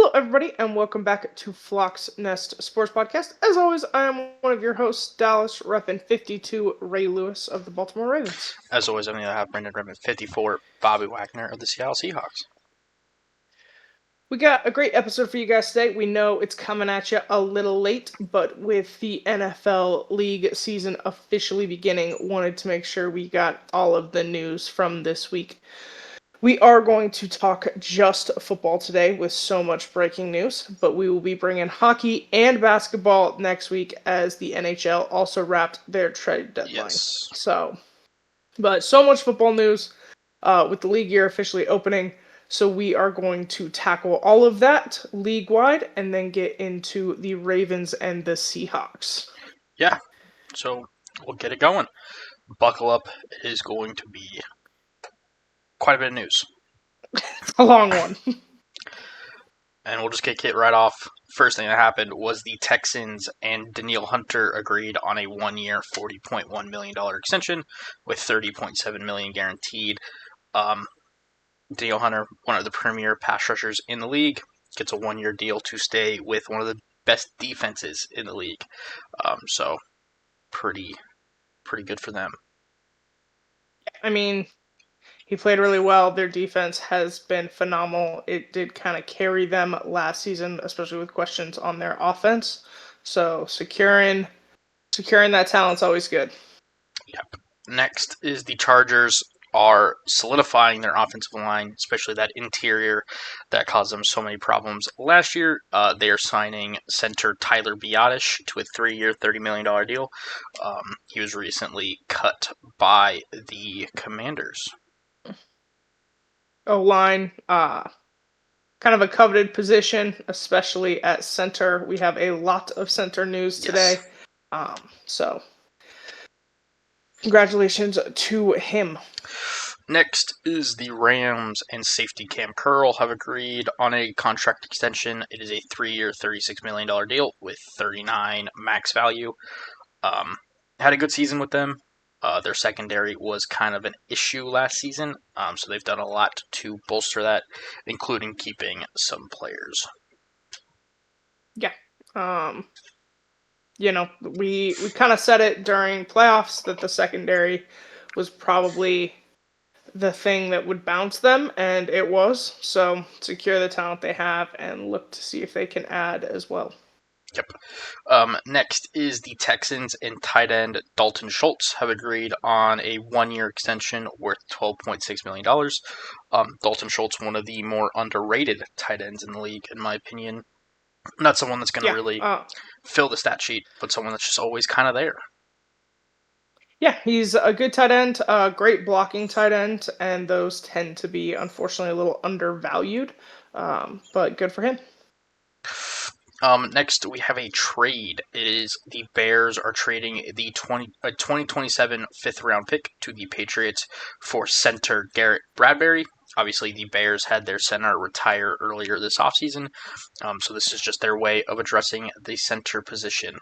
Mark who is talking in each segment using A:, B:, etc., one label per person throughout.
A: Hello, everybody, and welcome back to Flock's Nest Sports Podcast. As always, I am one of your hosts, Dallas Reppin 52, Ray Lewis of the Baltimore Ravens.
B: As always, I'm going to have Brendan Redmond 54, Bobby Wagner of the Seattle Seahawks.
A: We got a great episode for you guys today. We know it's coming at you a little late, but with the NFL league season officially beginning, wanted to make sure we got all of the news from this week. We are going to talk just football today with so much breaking news, but we will be bringing hockey and basketball next week as the NHL also wrapped their trade deadline.
B: Yes.
A: So much football news with the league year officially opening. So we are going to tackle all of that league-wide and then get into the Ravens and the Seahawks.
B: Yeah, so we'll get it going. Buckle up. It is going to be quite a bit of news.
A: A long one.
B: And we'll just kick it right off. First thing that happened was the Texans and Danielle Hunter agreed on a one-year, $40.1 million extension with $30.7 million guaranteed. Danielle Hunter, one of the premier pass rushers in the league, gets a one-year deal to stay with one of the best defenses in the league. So pretty good for them.
A: I mean, he played really well. Their defense has been phenomenal. It did kind of carry them last season, especially with questions on their offense. So securing that talent's always good.
B: Yep. Next is the Chargers are solidifying their offensive line, especially that interior that caused them so many problems last year. They are signing center Tyler Biadasz to a 3-year, $30 million deal. He was recently cut by the Commanders.
A: O-line, kind of a coveted position, especially at center. We have a lot of center news today.
B: Yes.
A: So congratulations to him.
B: Next is the Rams and safety Cam Curl have agreed on a contract extension. It is a 3-year, $36 million deal with $39 max value. Had a good season with them. Their secondary was kind of an issue last season, so they've done a lot to bolster that, including keeping some players.
A: Yeah. We kind of said it during playoffs that the secondary was probably the thing that would bounce them, and it was. So secure the talent they have and look to see if they can add as well.
B: Yep. Next is the Texans and tight end Dalton Schultz have agreed on a one-year extension worth $12.6 million. Dalton Schultz, one of the more underrated tight ends in the league, in my opinion. Not someone that's going to really fill the stat sheet, but someone that's just always kind of there.
A: Yeah, he's a good tight end, great blocking tight end, and those tend to be, unfortunately, a little undervalued, but good for him.
B: Next, we have a trade. It is the Bears are trading the 2027 fifth-round pick to the Patriots for center Garrett Bradbury. Obviously, the Bears had their center retire earlier this offseason, so this is just their way of addressing the center position.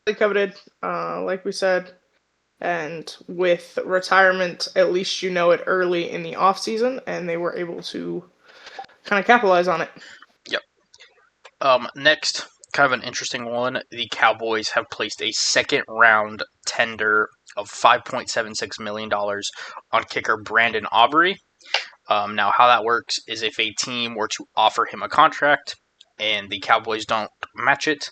A: They coveted, like we said, and with retirement, at least you know it early in the offseason, and they were able to kind of capitalize on it.
B: Yep. Next, kind of an interesting one. The Cowboys have placed a second-round tender of $5.76 million on kicker Brandon Aubrey. Now, how that works is if a team were to offer him a contract and the Cowboys don't match it,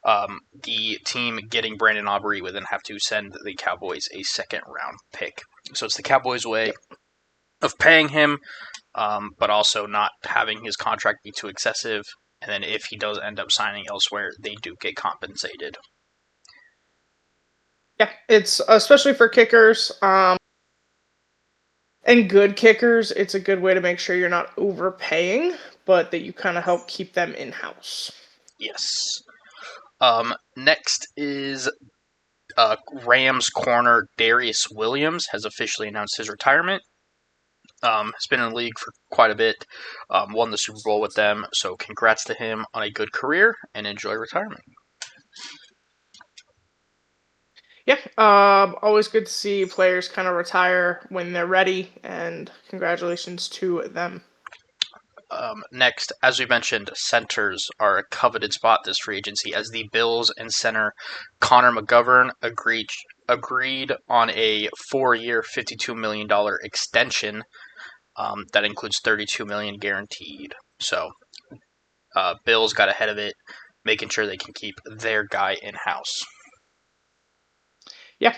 B: the team getting Brandon Aubrey would then have to send the Cowboys a second-round pick. So it's the Cowboys' way of paying him, but also not having his contract be too excessive. And then if he does end up signing elsewhere, they do get compensated.
A: Yeah, it's especially for kickers and good kickers. It's a good way to make sure you're not overpaying, but that you kind of help keep them in-house.
B: Yes. Next is Rams corner Darius Williams has officially announced his retirement. Has been in the league for quite a bit, won the Super Bowl with them, so congrats to him on a good career and enjoy retirement.
A: Yeah, always good to see players kind of retire when they're ready, and congratulations to them.
B: Next, as we mentioned, centers are a coveted spot this free agency as the Bills and center Connor McGovern agreed on a 4-year, $52 million extension that includes $32 million guaranteed. So, Bills got ahead of it, making sure they can keep their guy in house.
A: Yeah,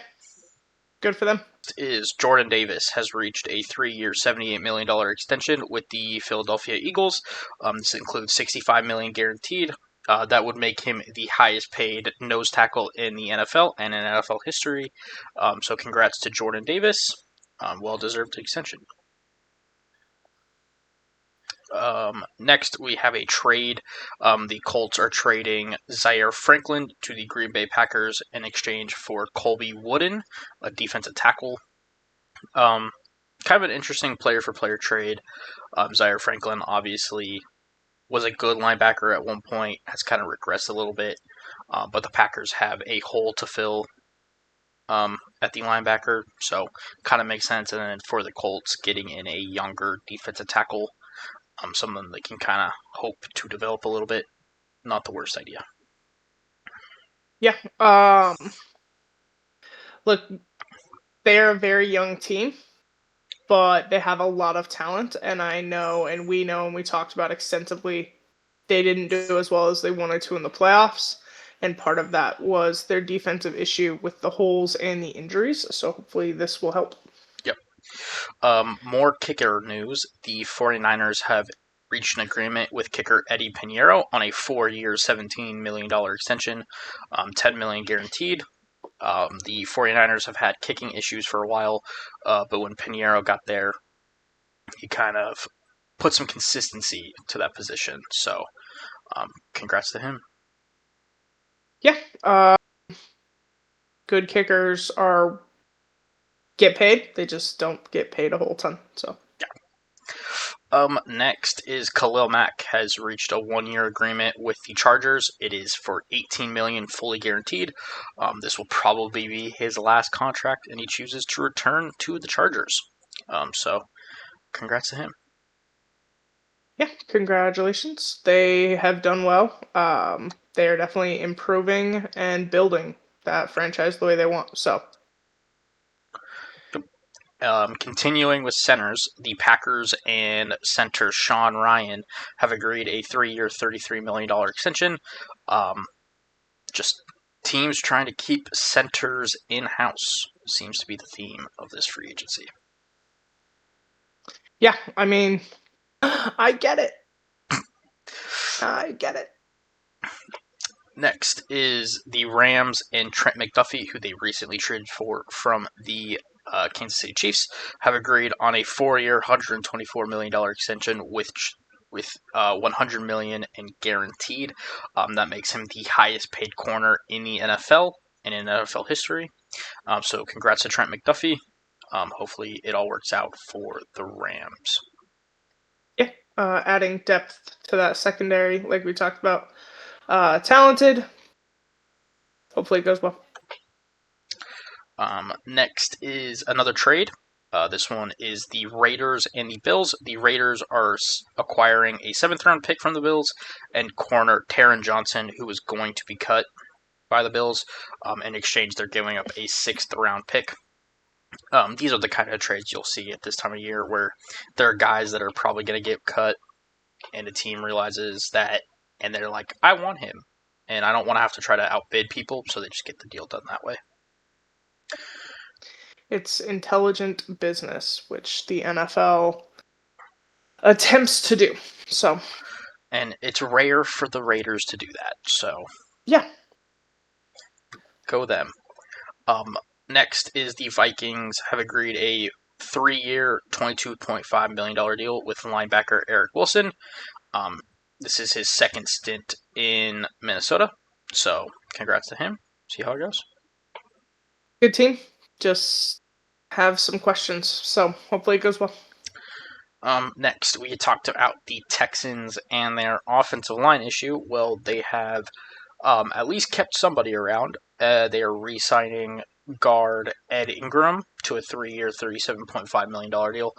A: good for them.
B: Is Jordan Davis has reached a 3-year, $78 million extension with the Philadelphia Eagles. This includes $65 million guaranteed. That would make him the highest paid nose tackle in the NFL and in NFL history. So congrats to Jordan Davis. Well-deserved extension. Next, we have a trade. The Colts are trading Zaire Franklin to the Green Bay Packers in exchange for Colby Wooden, a defensive tackle. Kind of an interesting player-for-player trade. Zaire Franklin obviously was a good linebacker at one point, has kind of regressed a little bit, but the Packers have a hole to fill at the linebacker, so kind of makes sense. And then for the Colts, getting in a younger defensive tackle, someone they can kind of hope to develop a little bit, not the worst idea.
A: Yeah. Look, they're a very young team, but they have a lot of talent, and I know, and we know, and we talked about extensively, they didn't do as well as they wanted to in the playoffs, and part of that was their defensive issue with the holes and the injuries, so hopefully this will help.
B: Yep. More kicker news. The 49ers have reached an agreement with kicker Eddie Pinheiro on a 4-year, $17 million extension, $10 million guaranteed. The 49ers have had kicking issues for a while, but when Pinheiro got there, he kind of put some consistency to that position. So, congrats to him.
A: Yeah. Good kickers get paid. They just don't get paid a whole ton. So.
B: Next is Khalil Mack has reached a 1-year agreement with the Chargers. It is for $18 million fully guaranteed. This will probably be his last contract, and he chooses to return to the Chargers. So, congrats to him.
A: Yeah, congratulations. They have done well. They are definitely improving and building that franchise the way they want. So.
B: Continuing with centers, the Packers and center Sean Ryan have agreed a 3-year, $33 million extension. Just teams trying to keep centers in-house seems to be the theme of this free agency.
A: Yeah, I mean, I get it. I get it.
B: Next is the Rams and Trent McDuffie, who they recently traded for from the Kansas City Chiefs, have agreed on a 4-year, $124 million extension with $100 million in guaranteed. That makes him the highest paid corner in the NFL and in NFL history. So congrats to Trent McDuffie. Hopefully it all works out for the Rams.
A: Yeah, adding depth to that secondary, like we talked about. Talented. Hopefully it goes well.
B: Next is another trade. This one is the Raiders and the Bills. The Raiders are acquiring a 7th-round pick from the Bills and corner Taron Johnson, who is going to be cut by the Bills. In exchange, they're giving up a 6th-round pick. These are the kind of trades you'll see at this time of year where there are guys that are probably going to get cut, and the team realizes that, and they're like, I want him, and I don't want to have to try to outbid people, so they just get the deal done that way.
A: It's intelligent business, which the NFL attempts to do. So,
B: and it's rare for the Raiders to do that. So,
A: yeah,
B: go them. Next is the Vikings have agreed a 3-year, $22.5 million deal with linebacker Eric Wilson. This is his second stint in Minnesota, so congrats to him. See how it goes.
A: Good team. Just have some questions, so hopefully it goes well.
B: Next, we talked about the Texans and their offensive line issue. Well, they have at least kept somebody around. They are re-signing guard Ed Ingram to a 3-year, $37.5 million deal.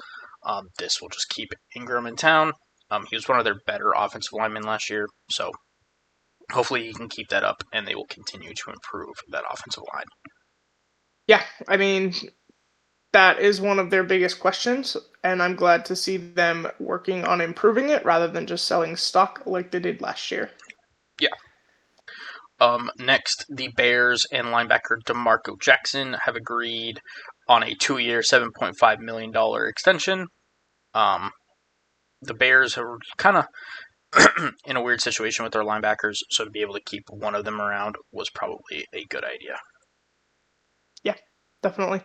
B: This will just keep Ingram in town. He was one of their better offensive linemen last year, so hopefully he can keep that up, and they will continue to improve that offensive line.
A: Yeah, I mean, that is one of their biggest questions, and I'm glad to see them working on improving it rather than just selling stock like they did last year.
B: Yeah. Next, the Bears and linebacker DeMarco Jackson have agreed on a 2-year, $7.5 million extension. The Bears are kind of in a weird situation with their linebackers, so to be able to keep one of them around was probably a good idea.
A: Yeah, definitely.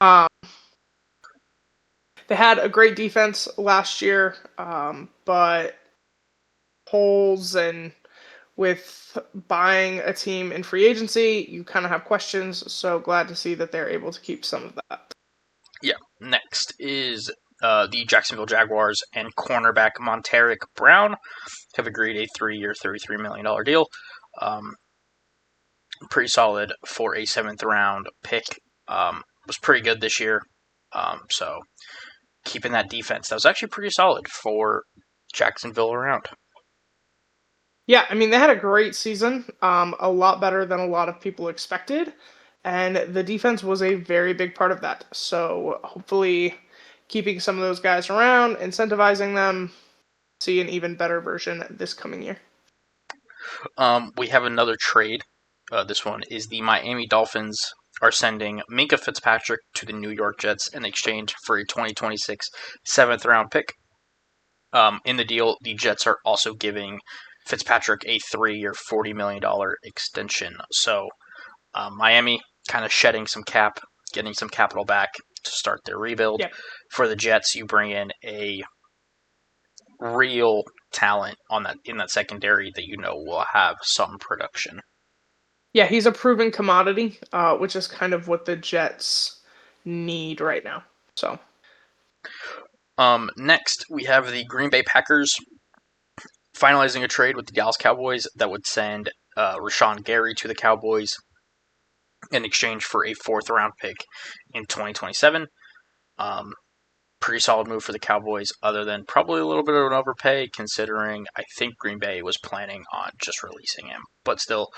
A: Um, they had a great defense last year, but holes and with buying a team in free agency, you kind of have questions. So glad to see that they're able to keep some of that.
B: Yeah. Next is the Jacksonville Jaguars and cornerback Monteric Brown have agreed a 3-year, $33 million deal. Pretty solid for a 7th-round pick. Was pretty good this year. So keeping that defense, that was actually pretty solid for Jacksonville around.
A: Yeah, I mean, they had a great season, a lot better than a lot of people expected. And the defense was a very big part of that. So hopefully, keeping some of those guys around, incentivizing them, see an even better version this coming year.
B: We have another trade. This one is the Miami Dolphins are sending Minkah Fitzpatrick to the New York Jets in exchange for a 2026 7th-round pick. In the deal, the Jets are also giving Fitzpatrick a 3-year, $40 million extension. So Miami kind of shedding some cap, getting some capital back to start their rebuild.
A: Yeah.
B: For the Jets, you bring in a real talent in that secondary that you know will have some production.
A: Yeah, he's a proven commodity, which is kind of what the Jets need right now. So.
B: Next, we have the Green Bay Packers finalizing a trade with the Dallas Cowboys that would send Rashawn Gary to the Cowboys in exchange for a 4th-round pick in 2027. Pretty solid move for the Cowboys, other than probably a little bit of an overpay, considering I think Green Bay was planning on just releasing him. But still,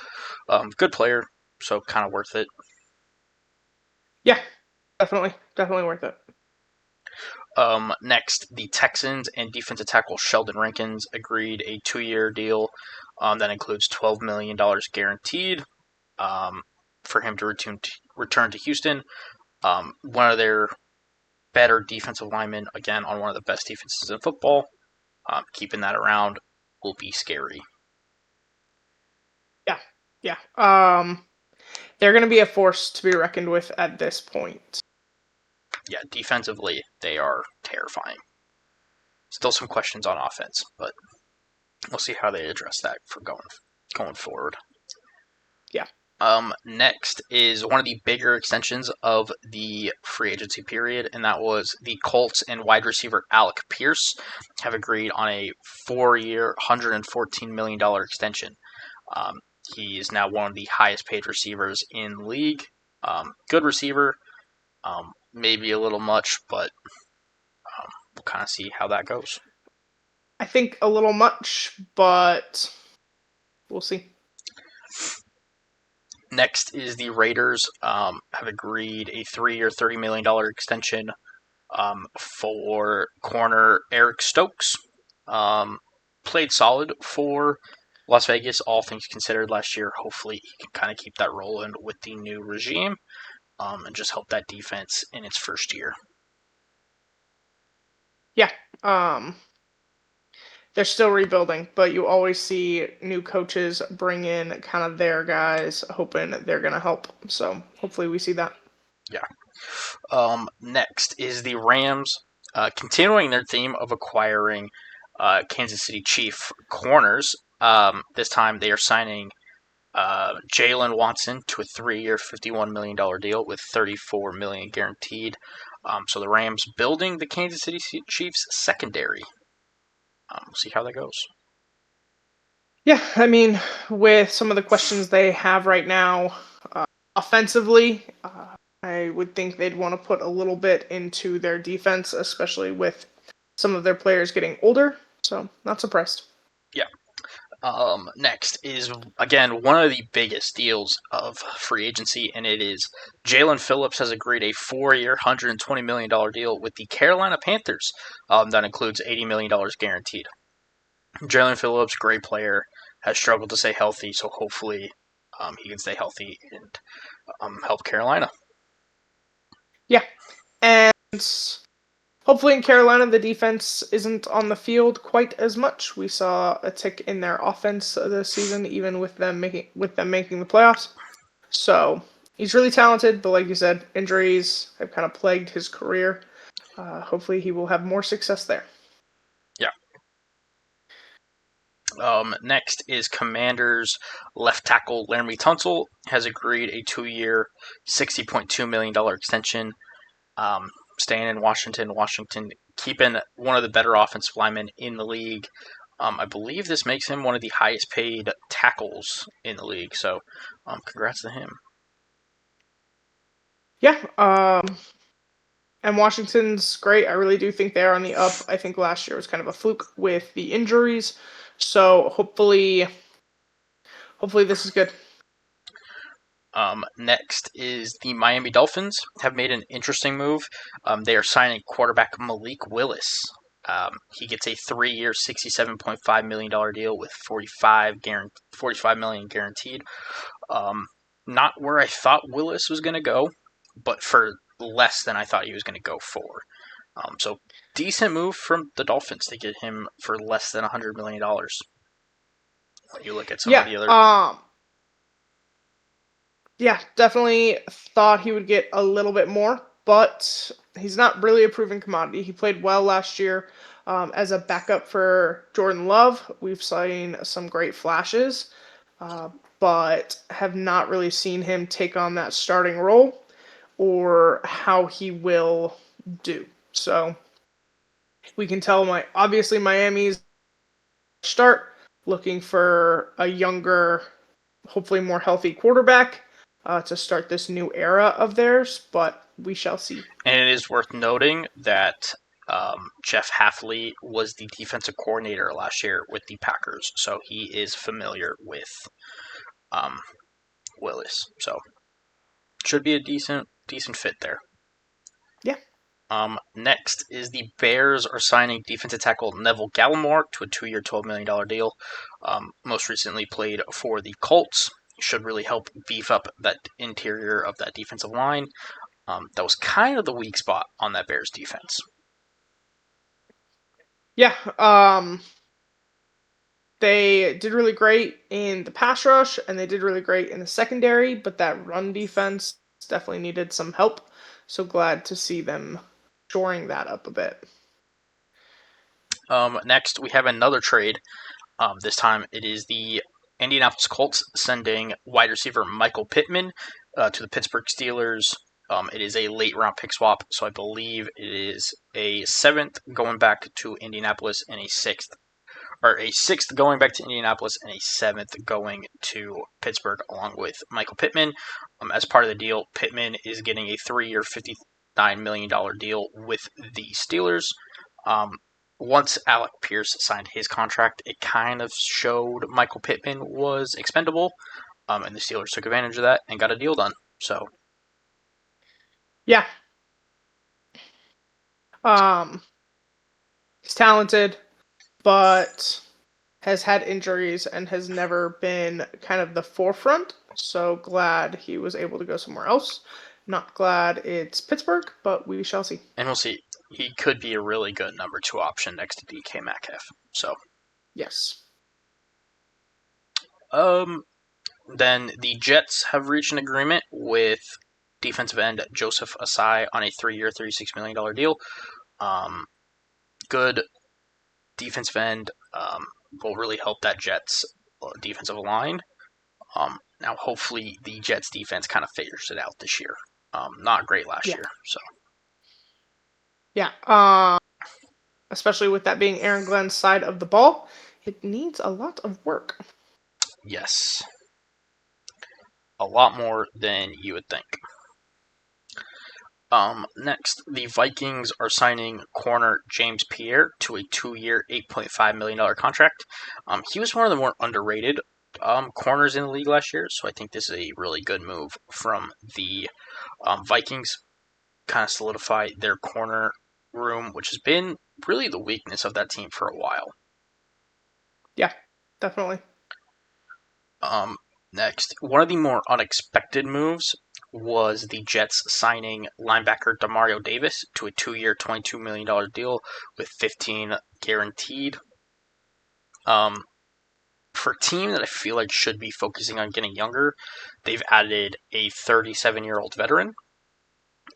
B: good player, so kind of worth it.
A: Yeah, definitely worth it.
B: Next, the Texans and defensive tackle Sheldon Rankins agreed a 2-year deal that includes $12 million guaranteed for him to return to Houston. One of their better defensive linemen, again, on one of the best defenses in football. Keeping that around will be scary.
A: Yeah. They're going to be a force to be reckoned with at this point.
B: Yeah, defensively, they are terrifying. Still some questions on offense, but we'll see how they address that for going forward.
A: Yeah.
B: Next is one of the bigger extensions of the free agency period, and that was the Colts and wide receiver Alec Pierce have agreed on a 4-year, $114 million extension. He is now one of the highest paid receivers in the league. Good receiver, maybe a little much, but we'll kind of see how that goes.
A: I think a little much, but we'll see.
B: Next is the Raiders have agreed a 3-year, $30 million extension for corner Eric Stokes. Played solid for Las Vegas, all things considered, last year. Hopefully he can kind of keep that rolling with the new regime and just help that defense in its first year.
A: Yeah. They're still rebuilding, but you always see new coaches bring in kind of their guys, hoping they're going to help. So hopefully we see that.
B: Yeah. Next is the Rams, continuing their theme of acquiring Kansas City Chief corners. This time they are signing Jalen Watson to a 3-year, $51 million deal with $34 million guaranteed. So the Rams building the Kansas City Chiefs secondary. We'll see how that goes.
A: Yeah, I mean, with some of the questions they have right now, offensively, I would think they'd want to put a little bit into their defense, especially with some of their players getting older. So, not surprised.
B: Yeah. Next is, again, one of the biggest deals of free agency, and it is Jalen Phillips has agreed a 4-year, $120 million deal with the Carolina Panthers. That includes $80 million guaranteed. Jalen Phillips, great player, has struggled to stay healthy, so hopefully he can stay healthy and help Carolina.
A: Yeah. And hopefully in Carolina, the defense isn't on the field quite as much. We saw a tick in their offense this season, even with them making the playoffs. So he's really talented, but like you said, injuries have kind of plagued his career. Hopefully, he will have more success there.
B: Yeah. Next is Commanders left tackle Laramie Tunsil has agreed a 2-year, $60.2 million extension. Staying in Washington. Washington keeping one of the better offensive linemen in the league. I believe this makes him one of the highest paid tackles in the league. So, congrats to him.
A: Yeah. And Washington's great. I really do think they're on the up. I think last year was kind of a fluke with the injuries. So hopefully this is good.
B: Next is the Miami Dolphins have made an interesting move. They are signing quarterback Malik Willis. He gets a 3-year, $67.5 million deal with $45 million guaranteed. Not where I thought Willis was going to go, but for less than I thought he was going to go for. So decent move from the Dolphins to get him for less than $100 million. When you look at some of the other.
A: Yeah, definitely thought he would get a little bit more, but he's not really a proven commodity. He played well last year as a backup for Jordan Love. We've seen some great flashes, but have not really seen him take on that starting role or how he will do. So we can tell obviously Miami's start looking for a younger, hopefully more healthy quarterback to start this new era of theirs, but we shall see.
B: And it is worth noting that Jeff Hafley was the defensive coordinator last year with the Packers, so he is familiar with um, Willis. So should be a decent fit there.
A: Yeah.
B: Next is the Bears are signing defensive tackle Neville Gallimore to a 2-year, $12 million deal. Most recently played for the Colts. Should really help beef up that interior of that defensive line. That was kind of the weak spot on that Bears defense.
A: Yeah. They did really great in the pass rush and they did really great in the secondary, but that run defense definitely needed some help. So glad to see them shoring that up a bit.
B: Next, we have another trade. This time it is the Indianapolis Colts sending wide receiver Michael Pittman to the Pittsburgh Steelers. It is a late round pick swap, so I believe it is a 7th going back to Indianapolis and a 6th going back to Indianapolis and a 7th going to Pittsburgh, along with Michael Pittman. As part of the deal, Pittman is getting a 3-year, $59 million deal with the Steelers. Once Alec Pierce signed his contract, it kind of showed Michael Pittman was expendable, and the Steelers took advantage of that and got a deal done. So,
A: yeah, he's talented, but has had injuries and has never been kind of the forefront. So glad he was able to go somewhere else. Not glad it's Pittsburgh, but we shall see.
B: And we'll see. He could be a really good number 2 option next to DK Metcalf. So,
A: yes.
B: Then the Jets have reached an agreement with defensive end Joseph Asai on a 3-year, $36 million deal. Good defensive end will really help that Jets defensive line. Now, hopefully, the Jets defense kind of figures it out this year. Not great last year, so.
A: Yeah, especially with that being Aaron Glenn's side of the ball, it needs a lot of work.
B: Yes. A lot more than you would think. Next, the Vikings are signing corner James Pierre to a 2-year, $8.5 million contract. He was one of the more underrated corners in the league last year, so I think this is a really good move from the Vikings. Kind of solidify their corner room, which has been really the weakness of that team for a while.
A: Yeah, definitely.
B: Next, one of the more unexpected moves was the Jets signing linebacker Demario Davis to a 2-year, $22 million deal with 15 guaranteed. For a team that I feel like should be focusing on getting younger, they've added a 37-year-old veteran.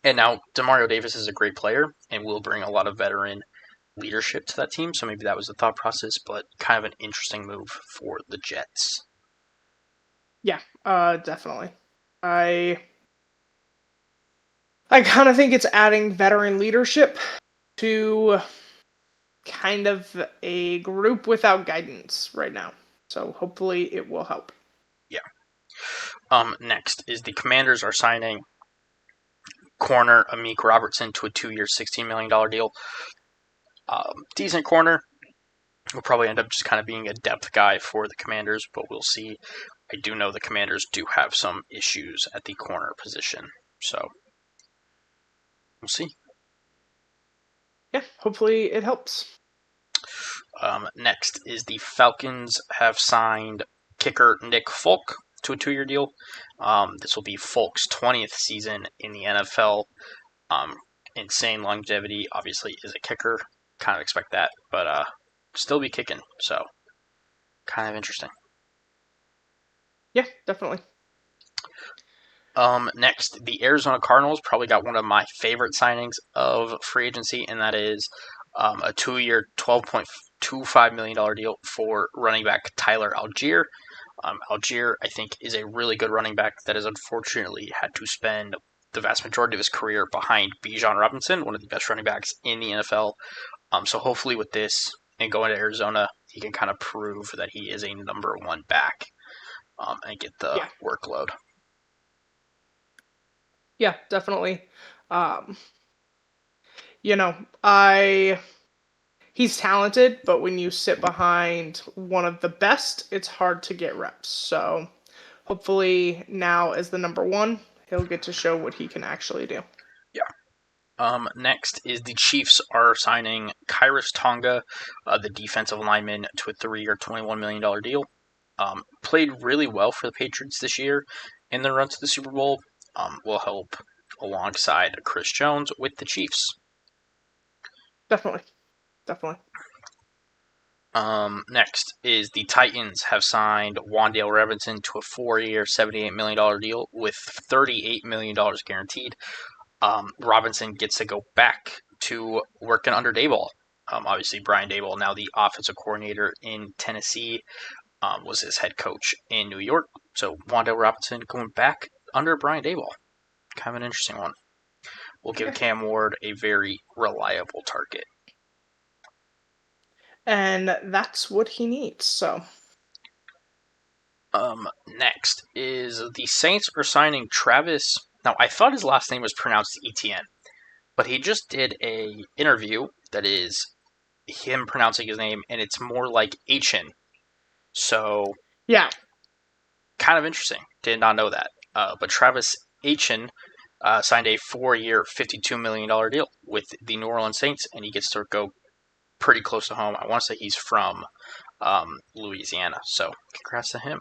B: And now Demario Davis is a great player and will bring a lot of veteran leadership to that team. So maybe that was the thought process, but kind of an interesting move for the Jets.
A: Yeah, definitely. I kind of think it's adding veteran leadership to kind of a group without guidance right now. So hopefully it will help.
B: Yeah. Next is the Commanders are signing corner Amik Robertson to a 2-year, $16 million deal. Decent corner. Will probably end up just kind of being a depth guy for the Commanders, but we'll see. I do know the Commanders do have some issues at the corner position, so we'll see.
A: Yeah, hopefully it helps.
B: Next is the Falcons have signed kicker Nick Folk to a 2-year deal. This will be Folk's 20th season in the NFL. Insane longevity, obviously, is a kicker. Kind of expect that, but still be kicking, so kind of interesting.
A: Yeah, definitely.
B: Next, the Arizona Cardinals probably got one of my favorite signings of free agency, and that is a 2-year, $12.25 million deal for running back Tyler Algier. Algier, I think, is a really good running back that has unfortunately had to spend the vast majority of his career behind Bijan Robinson, one of the best running backs in the NFL. So hopefully with this and going to Arizona, he can kind of prove that he is a number one back and get the workload.
A: Yeah, definitely. Um, you know, I he's talented, but when you sit behind one of the best, it's hard to get reps. So hopefully now as the number one, he'll get to show what he can actually do.
B: Yeah. Next is the Chiefs are signing Kyrus Tonga, the defensive lineman, to a 3-year, $21 million deal. Played really well for the Patriots this year in the run to the Super Bowl. Will help alongside Chris Jones with the Chiefs.
A: Definitely. Definitely.
B: Next is the Titans have signed Wan'Dale Robinson to a 4-year, $78 million deal with $38 million guaranteed. Robinson gets to go back to working under Daboll. Obviously, Brian Daboll, now the offensive coordinator in Tennessee, was his head coach in New York. So Wan'Dale Robinson going back under Brian Daboll. Kind of an interesting one. Will give Cam Ward a very reliable target.
A: And that's what he needs. So
B: Next is the Saints are signing Travis. Now, I thought his last name was pronounced Etienne, but he just did a interview that is him pronouncing his name, and it's more like Etienne. So,
A: yeah,
B: kind of interesting. Did not know that. But Travis Etienne signed a 4-year, $52 million deal with the New Orleans Saints, and he gets to go pretty close to home. I want to say he's from Louisiana, so congrats to him.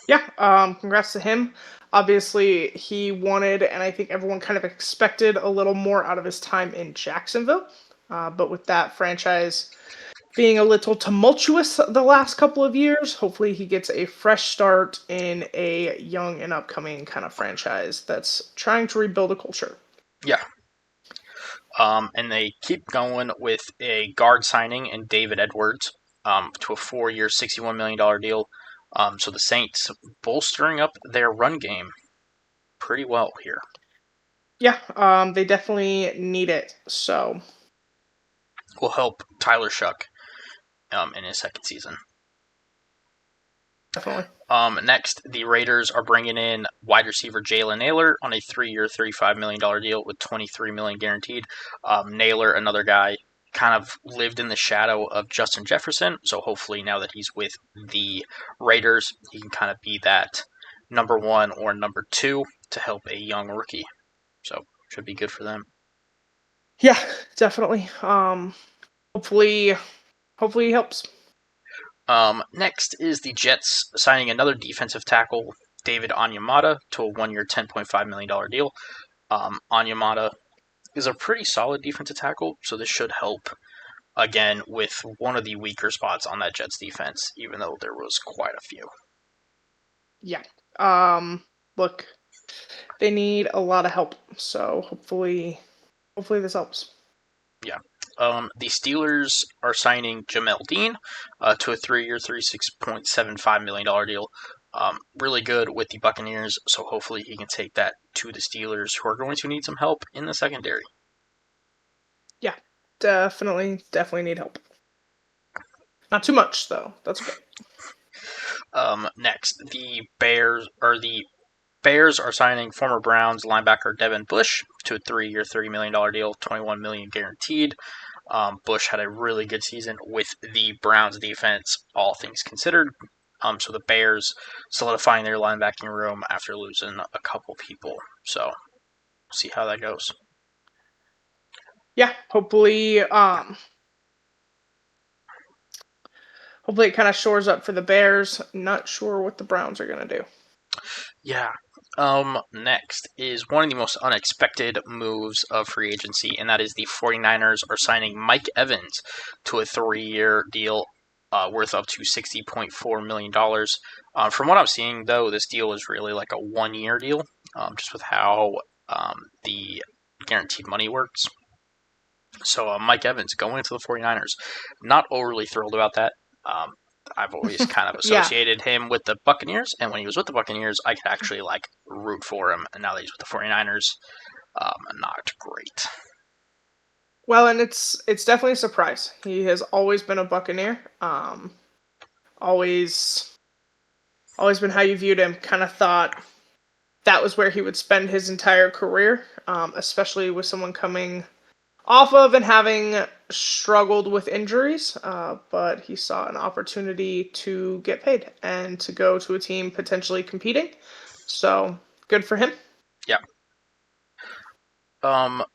A: Yeah, congrats to him. Obviously, he wanted, and I think everyone kind of expected a little more out of his time in Jacksonville. But with that franchise being a little tumultuous the last couple of years, hopefully he gets a fresh start in a young and upcoming kind of franchise that's trying to rebuild a culture.
B: Yeah. And they keep going with a guard signing in David Edwards to a 4-year, $61 million deal. So the Saints bolstering up their run game pretty well here.
A: Yeah, they definitely need it. So
B: will help Tyler Shuck in his second season.
A: Definitely.
B: Next, the Raiders are bringing in wide receiver Jalen Naylor on a 3-year, $35 million deal with $23 million guaranteed. Naylor, another guy, kind of lived in the shadow of Justin Jefferson, so hopefully now that he's with the Raiders, he can kind of be that number one or number two to help a young rookie. So should be good for them.
A: Yeah, definitely. Hopefully he helps.
B: Next is the Jets signing another defensive tackle, David Onyemata, to a 1-year, $10.5 million deal. Onyemata is a pretty solid defensive tackle, so this should help, again, with one of the weaker spots on that Jets defense, even though there was quite a few.
A: Yeah. Look, they need a lot of help, so hopefully this helps.
B: Yeah. The Steelers are signing Jamel Dean to a 3-year, $36.75 million deal. Really good with the Buccaneers, so hopefully he can take that to the Steelers, who are going to need some help in the secondary.
A: Yeah, definitely need help. Not too much though. That's okay.
B: Next, the Bears are signing former Browns linebacker Devin Bush to a 3-year, $30 million deal, $21 million guaranteed. Bush had a really good season with the Browns defense, all things considered. So the Bears solidifying their linebacking room after losing a couple people. So see how that goes.
A: Yeah, hopefully it kind of shores up for the Bears. Not sure what the Browns are gonna do.
B: Yeah. Next is one of the most unexpected moves of free agency, and that is the 49ers are signing Mike Evans to a 3-year deal worth up to $60.4 million. From what I'm seeing, though, this deal is really like a 1-year deal, just with how the guaranteed money works. So Mike Evans going to the 49ers. Not overly thrilled about that. I've always kind of
A: Yeah.
B: associated him with the Buccaneers, and when he was with the Buccaneers, I could actually like root for him. And now that he's with the 49ers, not great.
A: Well, and it's definitely a surprise. He has always been a Buccaneer. Always been how you viewed him. Kind of thought that was where he would spend his entire career, especially with someone coming off of and having struggled with injuries. But he saw an opportunity to get paid and to go to a team potentially competing. So good for him.
B: Yeah.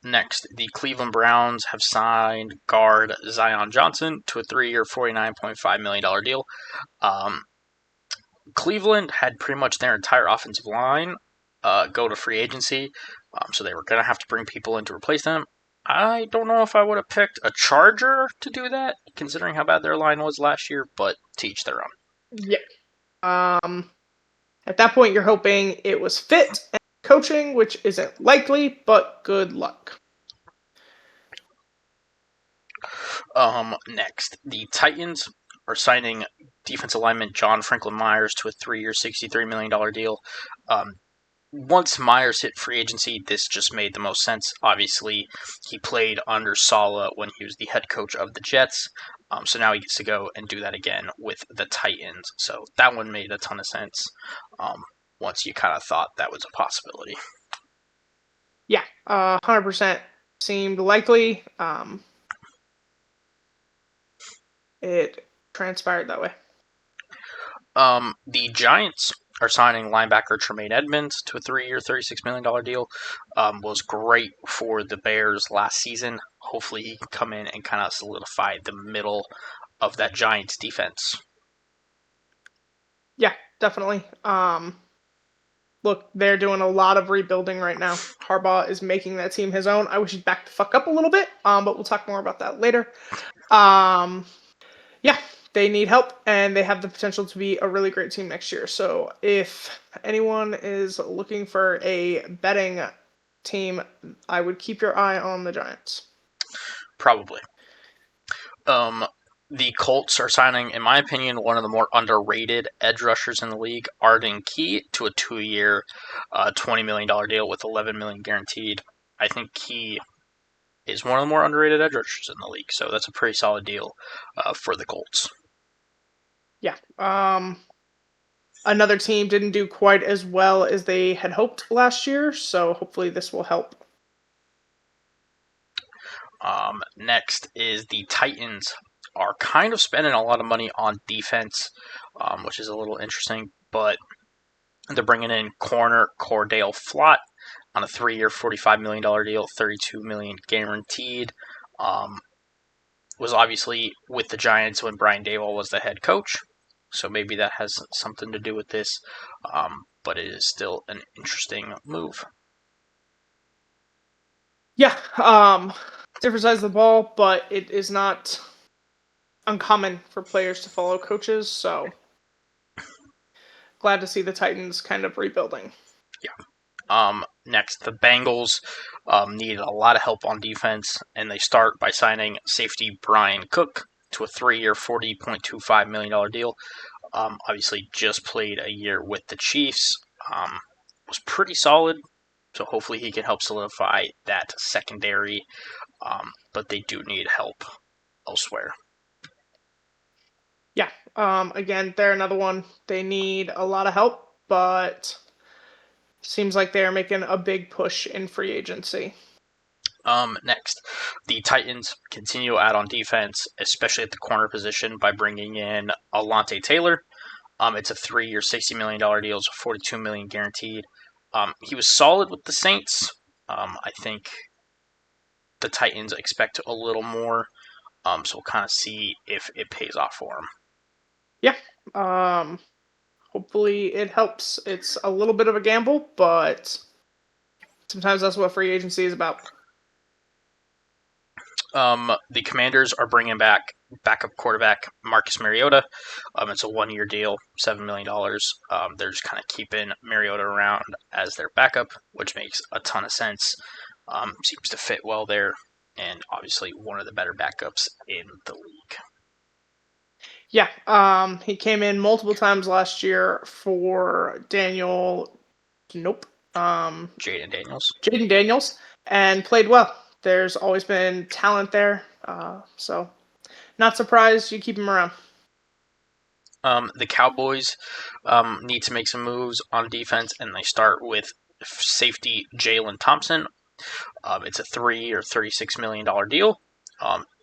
B: Next, the Cleveland Browns have signed guard Zion Johnson to a 3-year, $49.5 million deal. Cleveland had pretty much their entire offensive line go to free agency, so they were going to have to bring people in to replace them. I don't know if I would have picked a Charger to do that, considering how bad their line was last year, but to each their own.
A: Yeah. At that point, you're hoping it was fit and coaching, which isn't likely, but good luck.
B: Next, the Titans are signing defensive lineman John Franklin Myers to a 3-year, $63 million deal. Once Myers hit free agency, this just made the most sense. Obviously, he played under Saleh when he was the head coach of the Jets, so now he gets to go and do that again with the Titans. So that one made a ton of sense once you kind of thought that was a possibility.
A: Yeah, 100% seemed likely. It transpired that way.
B: The Giants are signing linebacker Tremaine Edmonds to a 3-year, $36 million deal. Was great for the Bears last season. Hopefully he can come in and kind of solidify the middle of that Giants defense.
A: Yeah, definitely. Look, they're doing a lot of rebuilding right now. Harbaugh is making that team his own. I wish he'd back the fuck up a little bit, but we'll talk more about that later. Yeah, they need help, and they have the potential to be a really great team next year. So if anyone is looking for a betting team, I would keep your eye on the Giants.
B: Probably. The Colts are signing, in my opinion, one of the more underrated edge rushers in the league, Arden Key, to a 2-year, $20 million deal with $11 million guaranteed. I think Key is one of the more underrated edge rushers in the league, so that's a pretty solid deal for the Colts.
A: Yeah. another team didn't do quite as well as they had hoped last year, so hopefully this will help.
B: Next is the Titans are kind of spending a lot of money on defense, which is a little interesting, but they're bringing in corner Cordale Flott on a 3-year, $45 million deal, $32 million guaranteed. Was obviously with the Giants when Brian Daboll was the head coach, so maybe that has something to do with this, but it is still an interesting move.
A: Yeah, different sides of the ball, but it is not uncommon for players to follow coaches, so glad to see the Titans kind of rebuilding.
B: Next, the Bengals needed a lot of help on defense, and they start by signing safety Brian Cook to a 3-year, $40.25 million deal. Obviously, just played a year with the Chiefs. Was pretty solid, so hopefully he can help solidify that secondary, but they do need help elsewhere.
A: Yeah, again, they're another one. They need a lot of help, but seems like they're making a big push in free agency.
B: Next, the Titans continue to add on defense, especially at the corner position, by bringing in Alontae Taylor. It's a 3-year, $60 million deal, it's $42 million guaranteed. He was solid with the Saints. I think the Titans expect a little more, so we'll kind of see if it pays off for him.
A: Yeah, hopefully it helps. It's a little bit of a gamble, but sometimes that's what free agency is about.
B: The Commanders are bringing back backup quarterback Marcus Mariota. It's a 1-year deal, $7 million. They're just kind of keeping Mariota around as their backup, which makes a ton of sense. Seems to fit well there, and obviously one of the better backups in the league.
A: Yeah, he came in multiple times last year for Daniel. Nope.
B: Jaden Daniels.
A: Jaden Daniels, and played well. There's always been talent there, so not surprised you keep him around.
B: The Cowboys need to make some moves on defense, and they start with safety Jalen Thompson. It's a 3-year, $36 million deal.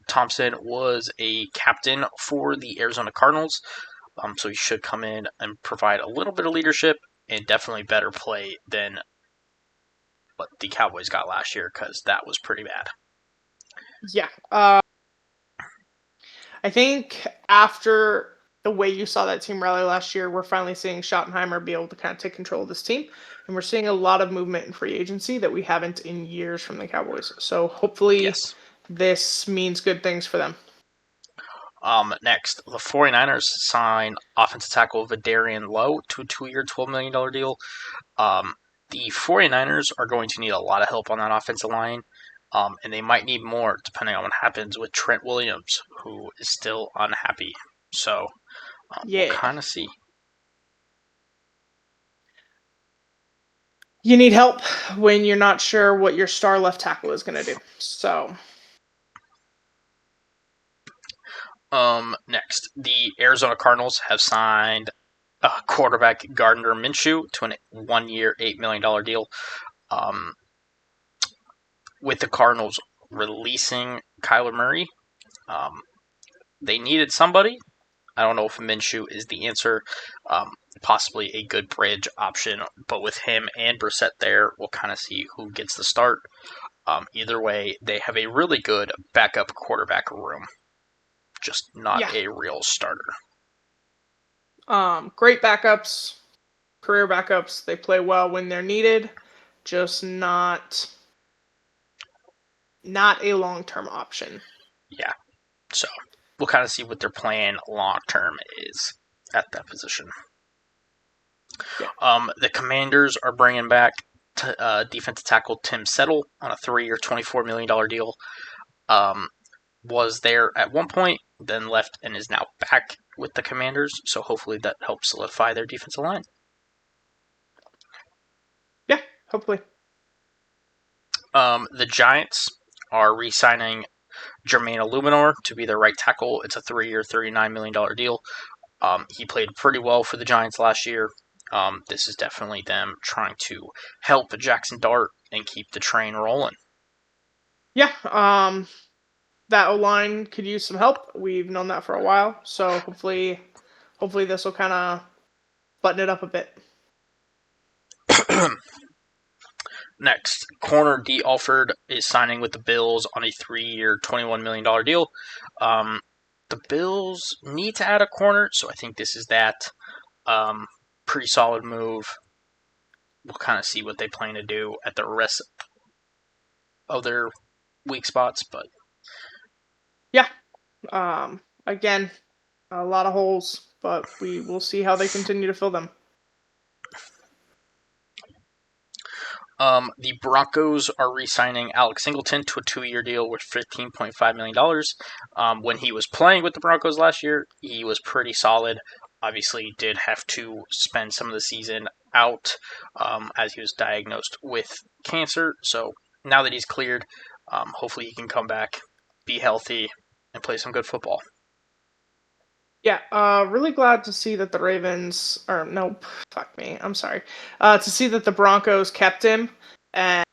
B: Thompson was a captain for the Arizona Cardinals, so he should come in and provide a little bit of leadership and definitely better play than what the Cowboys got last year, because that was pretty bad.
A: Yeah, I think after the way you saw that team rally last year, we're finally seeing Schottenheimer be able to kind of take control of this team, and we're seeing a lot of movement in free agency that we haven't in years from the Cowboys. So hopefully this means good things for them.
B: Next, the 49ers sign offensive tackle Vidarian Lowe to a 2-year, $12 million deal. The 49ers are going to need a lot of help on that offensive line, and they might need more depending on what happens with Trent Williams, who is still unhappy. So we'll kind of see.
A: You need help when you're not sure what your star left tackle is going to do. So.
B: Next, the Arizona Cardinals have signed quarterback Gardner Minshew to a 1-year, $8 million deal. With the Cardinals releasing Kyler Murray, they needed somebody. I don't know if Minshew is the answer. Possibly a good bridge option, but with him and Brissett there, we'll kind of see who gets the start. Either way, they have a really good backup quarterback room, just not a real starter.
A: Great backups, career backups. They play well when they're needed, just not a long-term option.
B: Yeah, so we'll kind of see what their plan long-term is at that position.
A: Yeah.
B: The Commanders are bringing back defensive tackle Tim Settle on a 3-year, $24 million deal. Was there at one point, then left, and is now back with the Commanders, so hopefully that helps solidify their defensive line.
A: Yeah, hopefully.
B: The Giants are re-signing Jermaine Illuminor to be their right tackle. It's a 3-year, $39 million deal. He played pretty well for the Giants last year. This is definitely them trying to help Jackson Dart and keep the train rolling.
A: Yeah, that O line could use some help. We've known that for a while, so hopefully this will kind of button it up a bit.
B: Next, corner D. Alford is signing with the Bills on a 3-year, $21 million deal. The Bills need to add a corner, so I think this is that. Pretty solid move. We'll kind of see what they plan to do at the rest of their weak spots, but
A: yeah, again, a lot of holes, but we will see how they continue to fill them.
B: The Broncos are re-signing Alex Singleton to a 2-year deal with $15.5 million. When he was playing with the Broncos last year, he was pretty solid. Obviously, did have to spend some of the season out as he was diagnosed with cancer. So now that he's cleared, hopefully he can come back, be healthy, and play some good football.
A: Yeah, really glad to see that the Ravens, or no, fuck me, I'm sorry. To see that the Broncos kept him and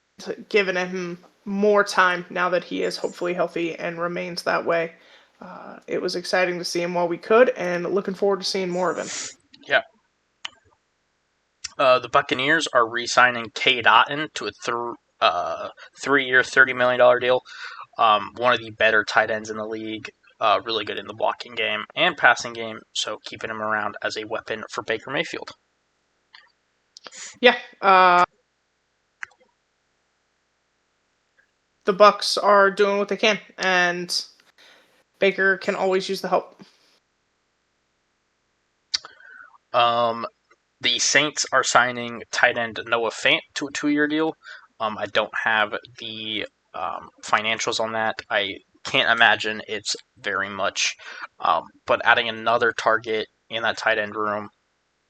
A: given him more time now that he is hopefully healthy and remains that way. It was exciting to see him while we could, and looking forward to seeing more of him.
B: Yeah. The Buccaneers are re-signing Cade Otton to a 3-year, $30 million deal. One of the better tight ends in the league. Really good in the blocking game and passing game, so keeping him around as a weapon for Baker Mayfield.
A: Yeah, the Bucks are doing what they can, and Baker can always use the help.
B: The Saints are signing tight end Noah Fant to a 2-year deal. I don't have the financials on that. I can't imagine it's very much. But adding another target in that tight end room,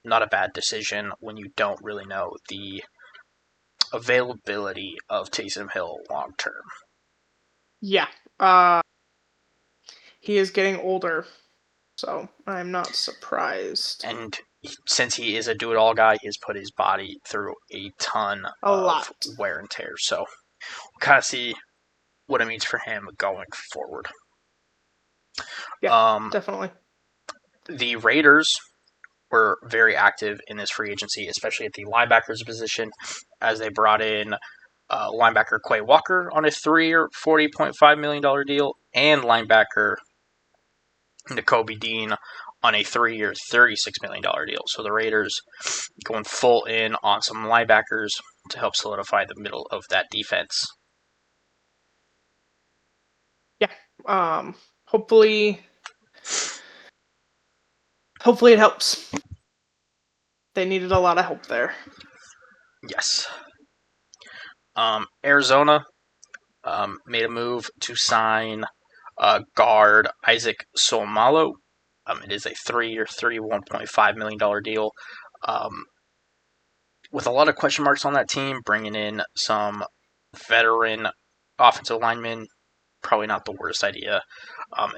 B: not a bad decision when you don't really know the availability of Taysom Hill long term.
A: Yeah, he is getting older, so I'm not surprised.
B: And since he is a do-it-all guy, he has put his body through a ton
A: A
B: of
A: lot.
B: wear and tear. So we'll kind of see what it means for him going forward.
A: Yeah, definitely.
B: The Raiders were very active in this free agency, especially at the linebackers position, as they brought in linebacker Quay Walker on a 3-year, $40.5 million deal, and linebacker Nakobe Dean on a 3-year, $36 million deal. So the Raiders going full in on some linebackers to help solidify the middle of that defense.
A: Yeah. Hopefully it helps. They needed a lot of help there.
B: Yes. Arizona made a move to sign guard Isaac Somalo. It is a 3-year, $31.5 million deal. With a lot of question marks on that team, bringing in some veteran offensive linemen, probably not the worst idea,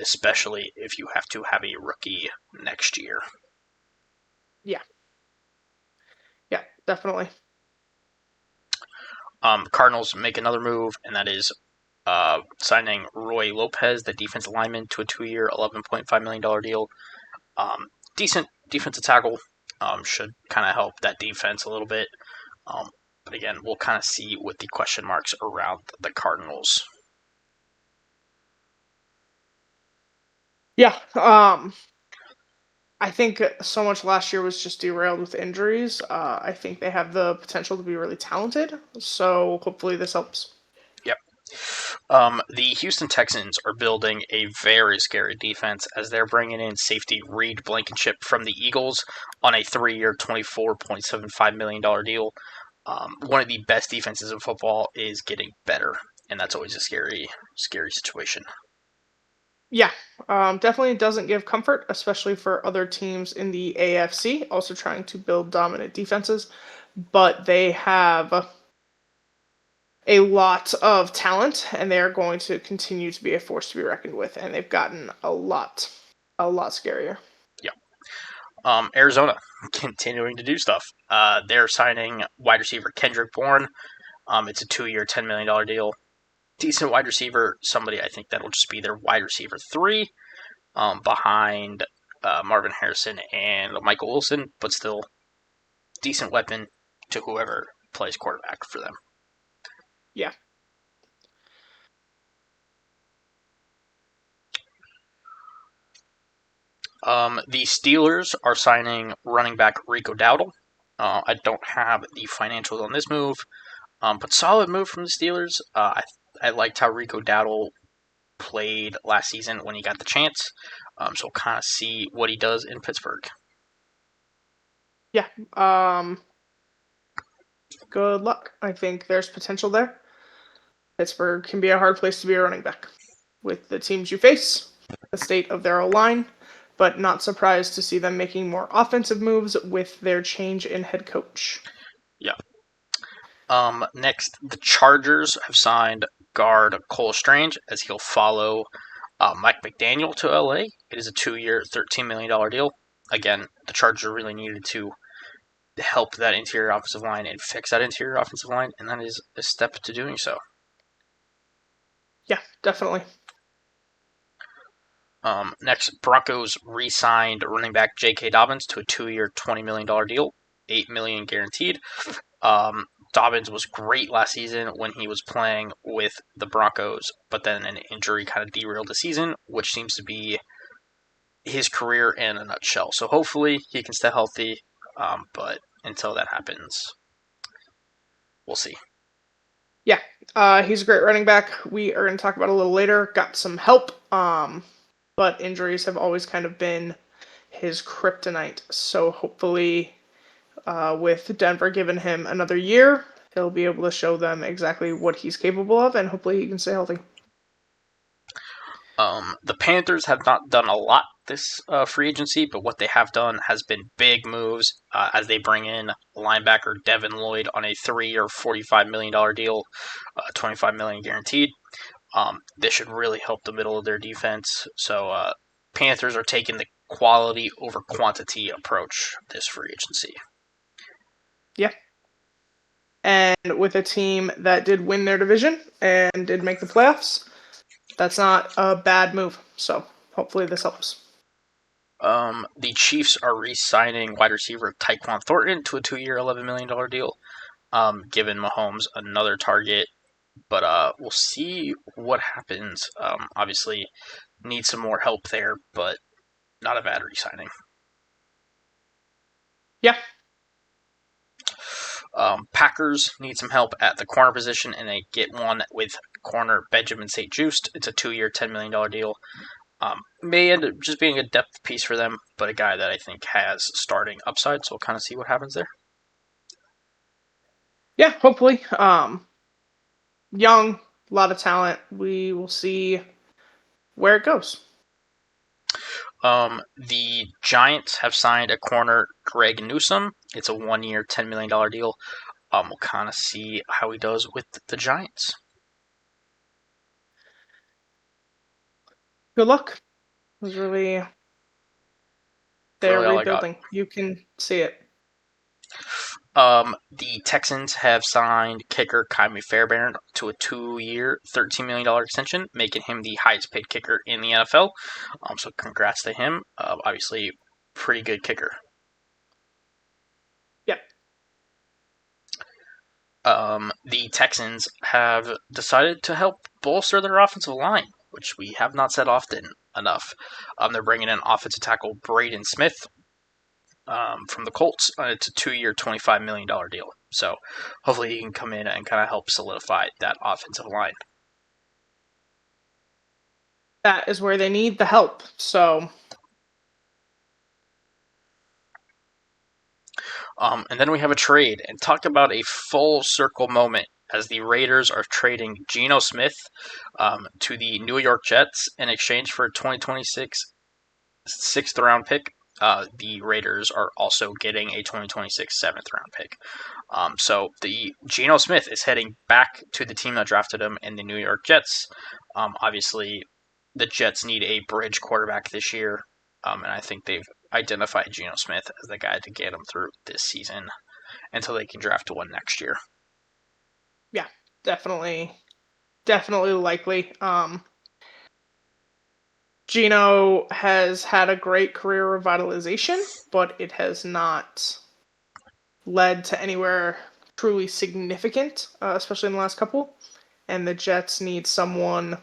B: especially if you have to have a rookie next year.
A: Yeah. Yeah, definitely.
B: Cardinals make another move, and that is signing Roy Lopez, the defensive lineman, to a 2-year, $11.5 million deal. Decent defensive tackle. Should kind of help that defense a little bit. But again, we'll kind of see with the question marks around the Cardinals.
A: Yeah. I think so much last year was just derailed with injuries. I think they have the potential to be really talented, so hopefully this helps.
B: Yep. The Houston Texans are building a very scary defense as they're bringing in safety Reed Blankenship from the Eagles on a 3-year, $24.75 million deal. One of the best defenses in football is getting better, and that's always a scary situation.
A: Yeah, definitely doesn't give comfort, especially for other teams in the AFC, also trying to build dominant defenses. But they have a lot of talent, and they are going to continue to be a force to be reckoned with. And they've gotten a lot scarier.
B: Yeah. Arizona continuing to do stuff. They're signing wide receiver Kendrick Bourne. It's a 2-year, $10 million deal. Decent wide receiver, somebody I think that'll just be their wide receiver 3, behind Marvin Harrison and Michael Wilson, but still decent weapon to whoever plays quarterback for them.
A: Yeah.
B: The Steelers are signing running back Rico Dowdle. I don't have the financials on this move, but solid move from the Steelers. I liked how Rico Dowdle played last season when he got the chance, so we'll kind of see what he does in Pittsburgh.
A: Yeah. Good luck. I think there's potential there. Pittsburgh can be a hard place to be a running back with the teams you face, the state of their O-line, but not surprised to see them making more offensive moves with their change in head coach.
B: Yeah. Next, the Chargers have signed guard Cole Strange as he'll follow Mike McDaniel to LA. It is a 2-year, $13 million deal. Again, the Chargers really needed to help that interior offensive line and fix that interior offensive line, and that is a step to doing so.
A: Yeah, definitely.
B: Next, Broncos re-signed running back J.K. Dobbins to a 2-year, $20 million deal, $8 million guaranteed. Dobbins was great last season when he was playing with the Broncos, but then an injury kind of derailed the season, which seems to be his career in a nutshell. So hopefully he can stay healthy, but until that happens, we'll see.
A: Yeah, he's a great running back. We are going to talk about it a little later. Got some help, but injuries have always kind of been his kryptonite. So hopefully, with Denver giving him another year, he'll be able to show them exactly what he's capable of, and hopefully he can stay healthy.
B: The Panthers have not done a lot this free agency, but what they have done has been big moves as they bring in linebacker Devin Lloyd on a 3-year, $45 million deal, $25 million guaranteed. This should really help the middle of their defense. So Panthers are taking the quality over quantity approach this free agency.
A: Yeah. And with a team that did win their division and did make the playoffs, that's not a bad move. So hopefully this helps.
B: The Chiefs are re-signing wide receiver Tyquan Thornton to a 2-year, $11 million deal, giving Mahomes another target. But we'll see what happens. Obviously, need some more help there, but not a bad re-signing.
A: Yeah.
B: Packers need some help at the corner position, and they get one with corner Benjamin St-Juste. It's a 2-year, $10 million deal. May end up just being a depth piece for them, but a guy that I think has starting upside, so we'll kind of see what happens there.
A: Yeah, hopefully. Young, a lot of talent. We will see where it goes.
B: The Giants have signed a corner, Greg Newsome. It's a 1-year, $10 million deal. We'll kind of see how he does with the Giants.
A: Good luck. It was really they're
B: Really all I
A: rebuilding. You can see it.
B: The Texans have signed kicker Kyrie Fairbairn to a 2-year, $13 million extension, making him the highest paid kicker in the NFL. So congrats to him. Obviously, pretty good kicker.
A: Yep.
B: The Texans have decided to help bolster their offensive line, which we have not said often enough. They're bringing in offensive tackle Braden Smith from the Colts. It's a 2-year, $25 million deal. So hopefully he can come in and kind of help solidify that offensive line.
A: That is where they need the help. So.
B: And then we have a trade, and talk about a full circle moment as the Raiders are trading Geno Smith to the New York Jets in exchange for a 2026 sixth round pick. The Raiders are also getting a 2026 seventh round pick. So the Geno Smith is heading back to the team that drafted him in the New York Jets. Obviously, the Jets need a bridge quarterback this year. and I think they've identified Geno Smith as the guy to get them through this season until they can draft one next year.
A: Yeah, definitely, definitely likely. Gino has had a great career revitalization, but it has not led to anywhere truly significant, especially in the last couple. And the Jets need someone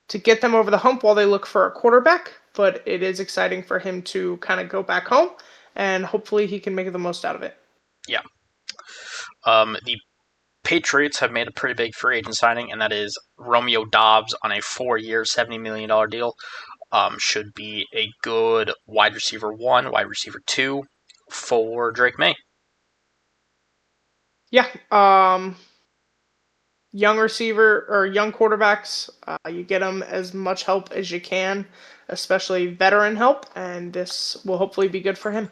A: to get them over the hump while they look for a quarterback. But it is exciting for him to kind of go back home, and hopefully he can make the most out of it.
B: Yeah. The Patriots have made a pretty big free agent signing, and that is Romeo Dobbs on a 4-year, $70 million deal. Should be a good wide receiver 1, wide receiver 2 for Drake May.
A: Yeah, young receiver or young quarterbacks, you get them as much help as you can, especially veteran help, and this will hopefully be good for him.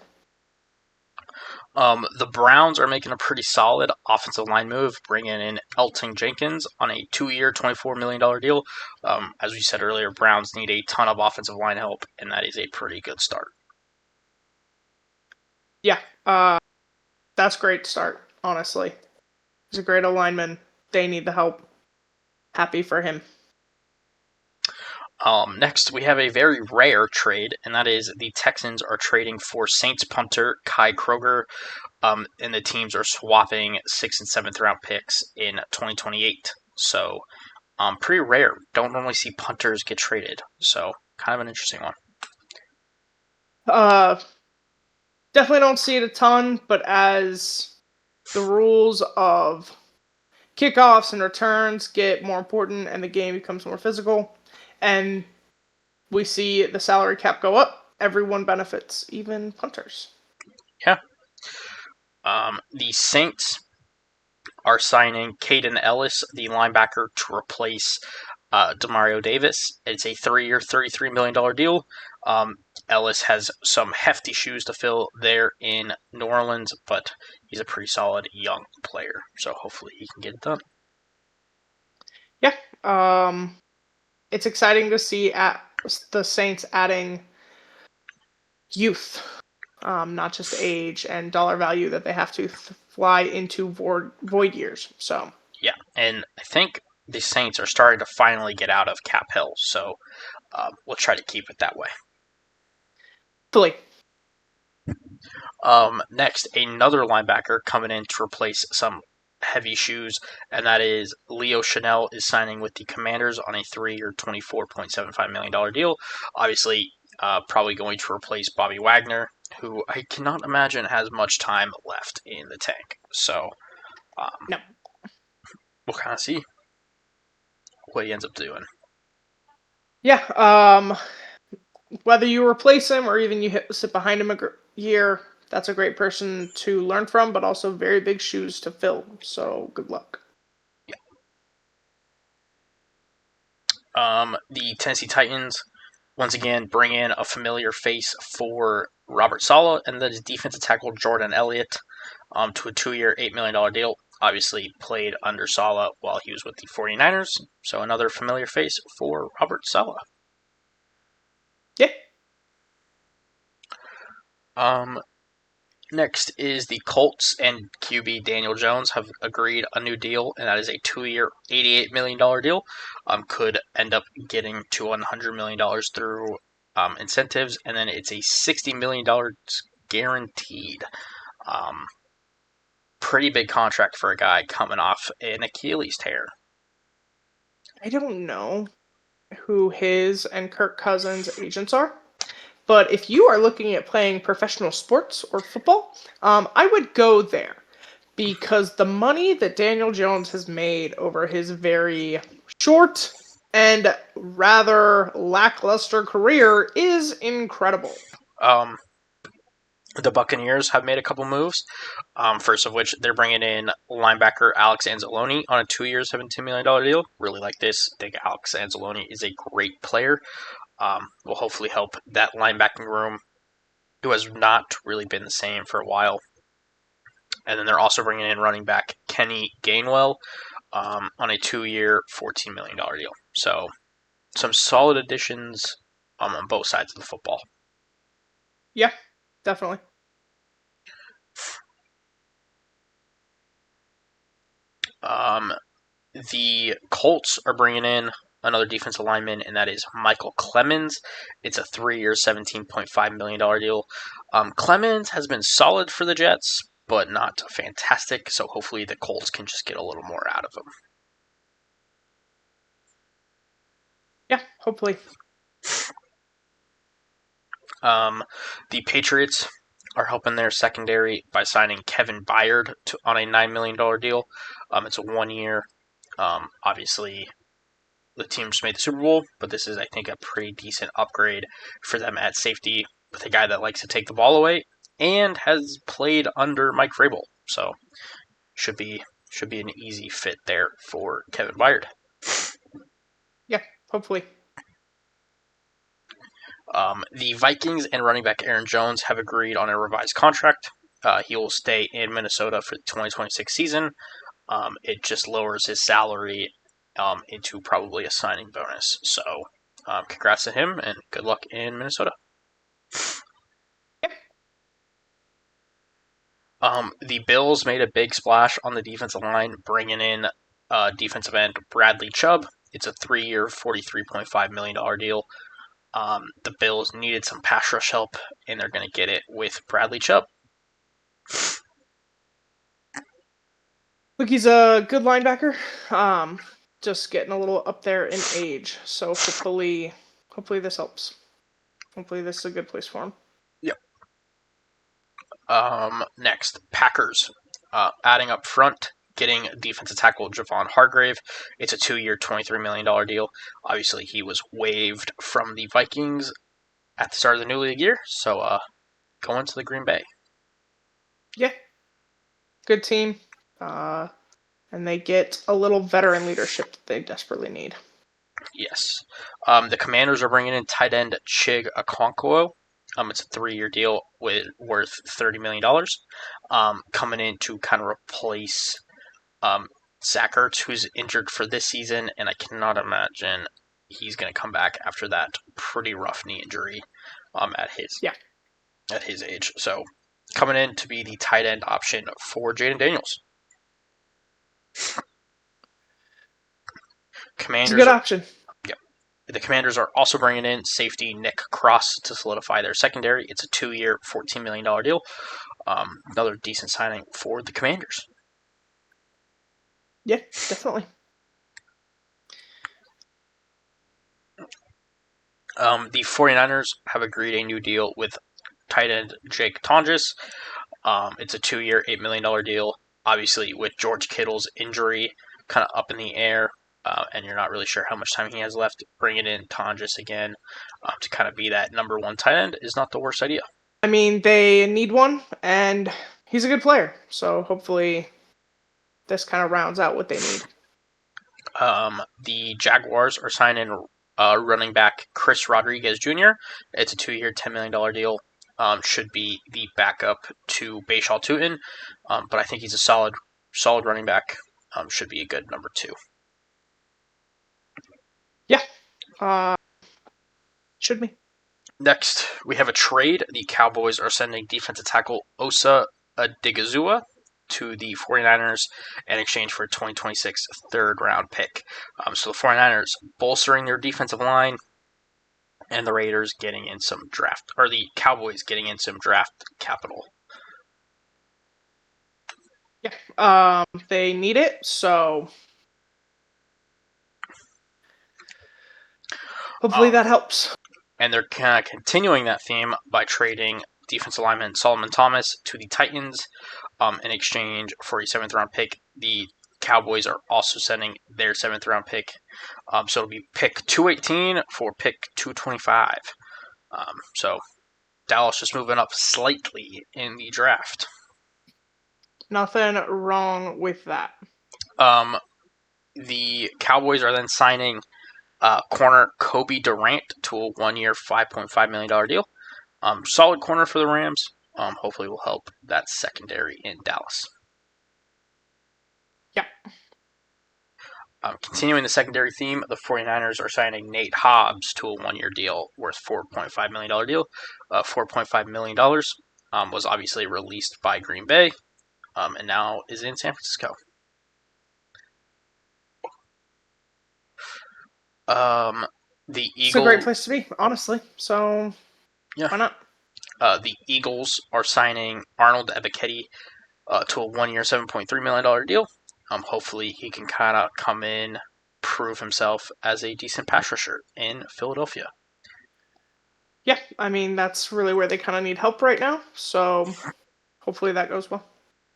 B: The Browns are making a pretty solid offensive line move, bringing in Elton Jenkins on a 2-year, $24 million deal. As we said earlier, Browns need a ton of offensive line help, and that is a pretty good start.
A: Yeah, that's a great start, honestly. He's a great alignment. They need the help. Happy for him.
B: Next, we have a very rare trade, and that is the Texans are trading for Saints punter Kai Kroger, and the teams are swapping 6th and 7th round picks in 2028. So, pretty rare. Don't normally see punters get traded. So, kind of an interesting one.
A: Uh, definitely don't see it a ton, but as the rules of kickoffs and returns get more important and the game becomes more physical, and we see the salary cap go up, everyone benefits, even punters.
B: Yeah. The Saints are signing Caden Ellis, the linebacker, to replace Demario Davis. It's a 3-year, $33 million deal. Ellis has some hefty shoes to fill there in New Orleans, but he's a pretty solid young player, so hopefully he can get it done.
A: Yeah, it's exciting to see the Saints adding youth, not just age and dollar value that they have to fly into void years. So
B: yeah, and I think the Saints are starting to finally get out of cap hell, so we'll try to keep it that way.
A: fully.
B: Next, another linebacker coming in to replace some heavy shoes, and that is Leo Chanel is signing with the Commanders on a 3-year, $24.75 million deal. Obviously, probably going to replace Bobby Wagner, who I cannot imagine has much time left in the tank. So,
A: No.
B: we'll kind of see what he ends up doing.
A: Yeah, whether you replace him or even you sit behind him a year, that's a great person to learn from, but also very big shoes to fill. So good luck.
B: The Tennessee Titans once again bring in a familiar face for Robert Saleh, and that is defensive tackle Jordan Elliott to a 2-year, $8 million deal. Obviously played under Saleh while he was with the 49ers, so another familiar face for Robert Saleh.
A: Yeah.
B: Next is the Colts and QB Daniel Jones have agreed a new deal, and that is a 2-year, $88 million deal. Could end up getting to $100 million through incentives, and then it's a $60 million guaranteed. Pretty big contract for a guy coming off an Achilles tear.
A: I don't know who his and Kirk Cousins' agents are. But if you are looking at playing professional sports or football, I would go there because the money that Daniel Jones has made over his very short and rather lackluster career is incredible.
B: The Buccaneers have made a couple moves. First of which, they're bringing in linebacker Alex Anzalone on a 2-year, $17 million deal. Really like this. I think Alex Anzalone is a great player. Will hopefully help that linebacking room, who has not really been the same for a while. And then they're also bringing in running back Kenny Gainwell on a 2-year, $14 million deal. So some solid additions on both sides of the football.
A: Yeah, definitely.
B: Um, the Colts are bringing in another defensive lineman, and that is Michael Clemens. It's a 3-year, $17.5 million deal. Clemens has been solid for the Jets, but not fantastic. So hopefully the Colts can just get a little more out of him.
A: Yeah, hopefully.
B: The Patriots are helping their secondary by signing Kevin Byard on a $9 million deal. It's a 1 year. Obviously, the team just made the Super Bowl, but this is, I think, a pretty decent upgrade for them at safety with a guy that likes to take the ball away and has played under Mike Vrabel. So should be an easy fit there for Kevin Byard.
A: Yeah, hopefully.
B: The Vikings and running back Aaron Jones have agreed on a revised contract. He will stay in Minnesota for the 2026 season. It just lowers his salary into probably a signing bonus. So, congrats to him and good luck in Minnesota. The Bills made a big splash on the defensive line, bringing in defensive end Bradley Chubb. It's a 3-year, $43.5 million deal. The Bills needed some pass rush help, and they're going to get it with Bradley Chubb.
A: Look, he's a good linebacker. Just getting a little up there in age, so hopefully this helps. Hopefully this is a good place for him.
B: Yep. Next, Packers. Adding up front, getting defensive tackle Javon Hargrave. It's a 2-year, $23 million deal. Obviously, he was waived from the Vikings at the start of the new league year, so going to the Green Bay.
A: Yeah, good team. And they get a little veteran leadership that they desperately need.
B: Yes. The Commanders are bringing in tight end Chig Okonkwo. It's a 3-year deal worth $30 million. Coming in to kind of replace Zach Ertz, who's injured for this season, and I cannot imagine he's going to come back after that pretty rough knee injury at his age. So coming in to be the tight end option for Jaden Daniels.
A: It's a good option.
B: Yep. The Commanders are also bringing in safety Nick Cross to solidify their secondary. It's a 2-year, $14 million deal. Another decent signing for the Commanders.
A: Yeah, definitely.
B: The 49ers have agreed a new deal with tight end Jake Tonjes. It's a 2-year, $8 million deal. Obviously, with George Kittle's injury kind of up in the air, and you're not really sure how much time he has left, bringing in Tonjes again to kind of be that number one tight end is not the worst idea.
A: I mean, they need one, and he's a good player. So hopefully this kind of rounds out what they need.
B: The Jaguars are signing running back Chris Rodriguez Jr. It's a 2-year, $10 million deal. Should be the backup to Bayshaw Tootin, but I think he's a solid running back. Should be a good number 2.
A: Yeah, should be.
B: Next, we have a trade. The Cowboys are sending defensive tackle Osa Odigizua to the 49ers in exchange for a 2026 third-round pick. So the 49ers bolstering their defensive line, and the Raiders getting in some draft, or the Cowboys getting in some draft capital.
A: Yeah, they need it, so hopefully that helps.
B: And they're kind of continuing that theme by trading defensive lineman Solomon Thomas to the Titans in exchange for a 7th-round pick. The Cowboys are also sending their 7th-round pick. So it'll be pick 218 for pick 225. So Dallas just moving up slightly in the draft.
A: Nothing wrong with that.
B: The Cowboys are then signing corner Kobe Durant to a 1-year, $5.5 million deal. Solid corner for the Rams. Hopefully will help that secondary in Dallas.
A: Yeah.
B: Continuing the secondary theme, the 49ers are signing Nate Hobbs to a one-year deal worth $4.5 million deal. $4.5 million was obviously released by Green Bay and now is in San Francisco. The
A: It's a great
B: Eagles,
A: place to be, honestly. So
B: yeah.
A: why not?
B: The Eagles are signing Arnold Ebiketie to a one-year, $7.3 million deal. Hopefully, he can kind of come in, prove himself as a decent pass rusher in Philadelphia.
A: Yeah, I mean, that's really where they kind of need help right now. So hopefully that goes well.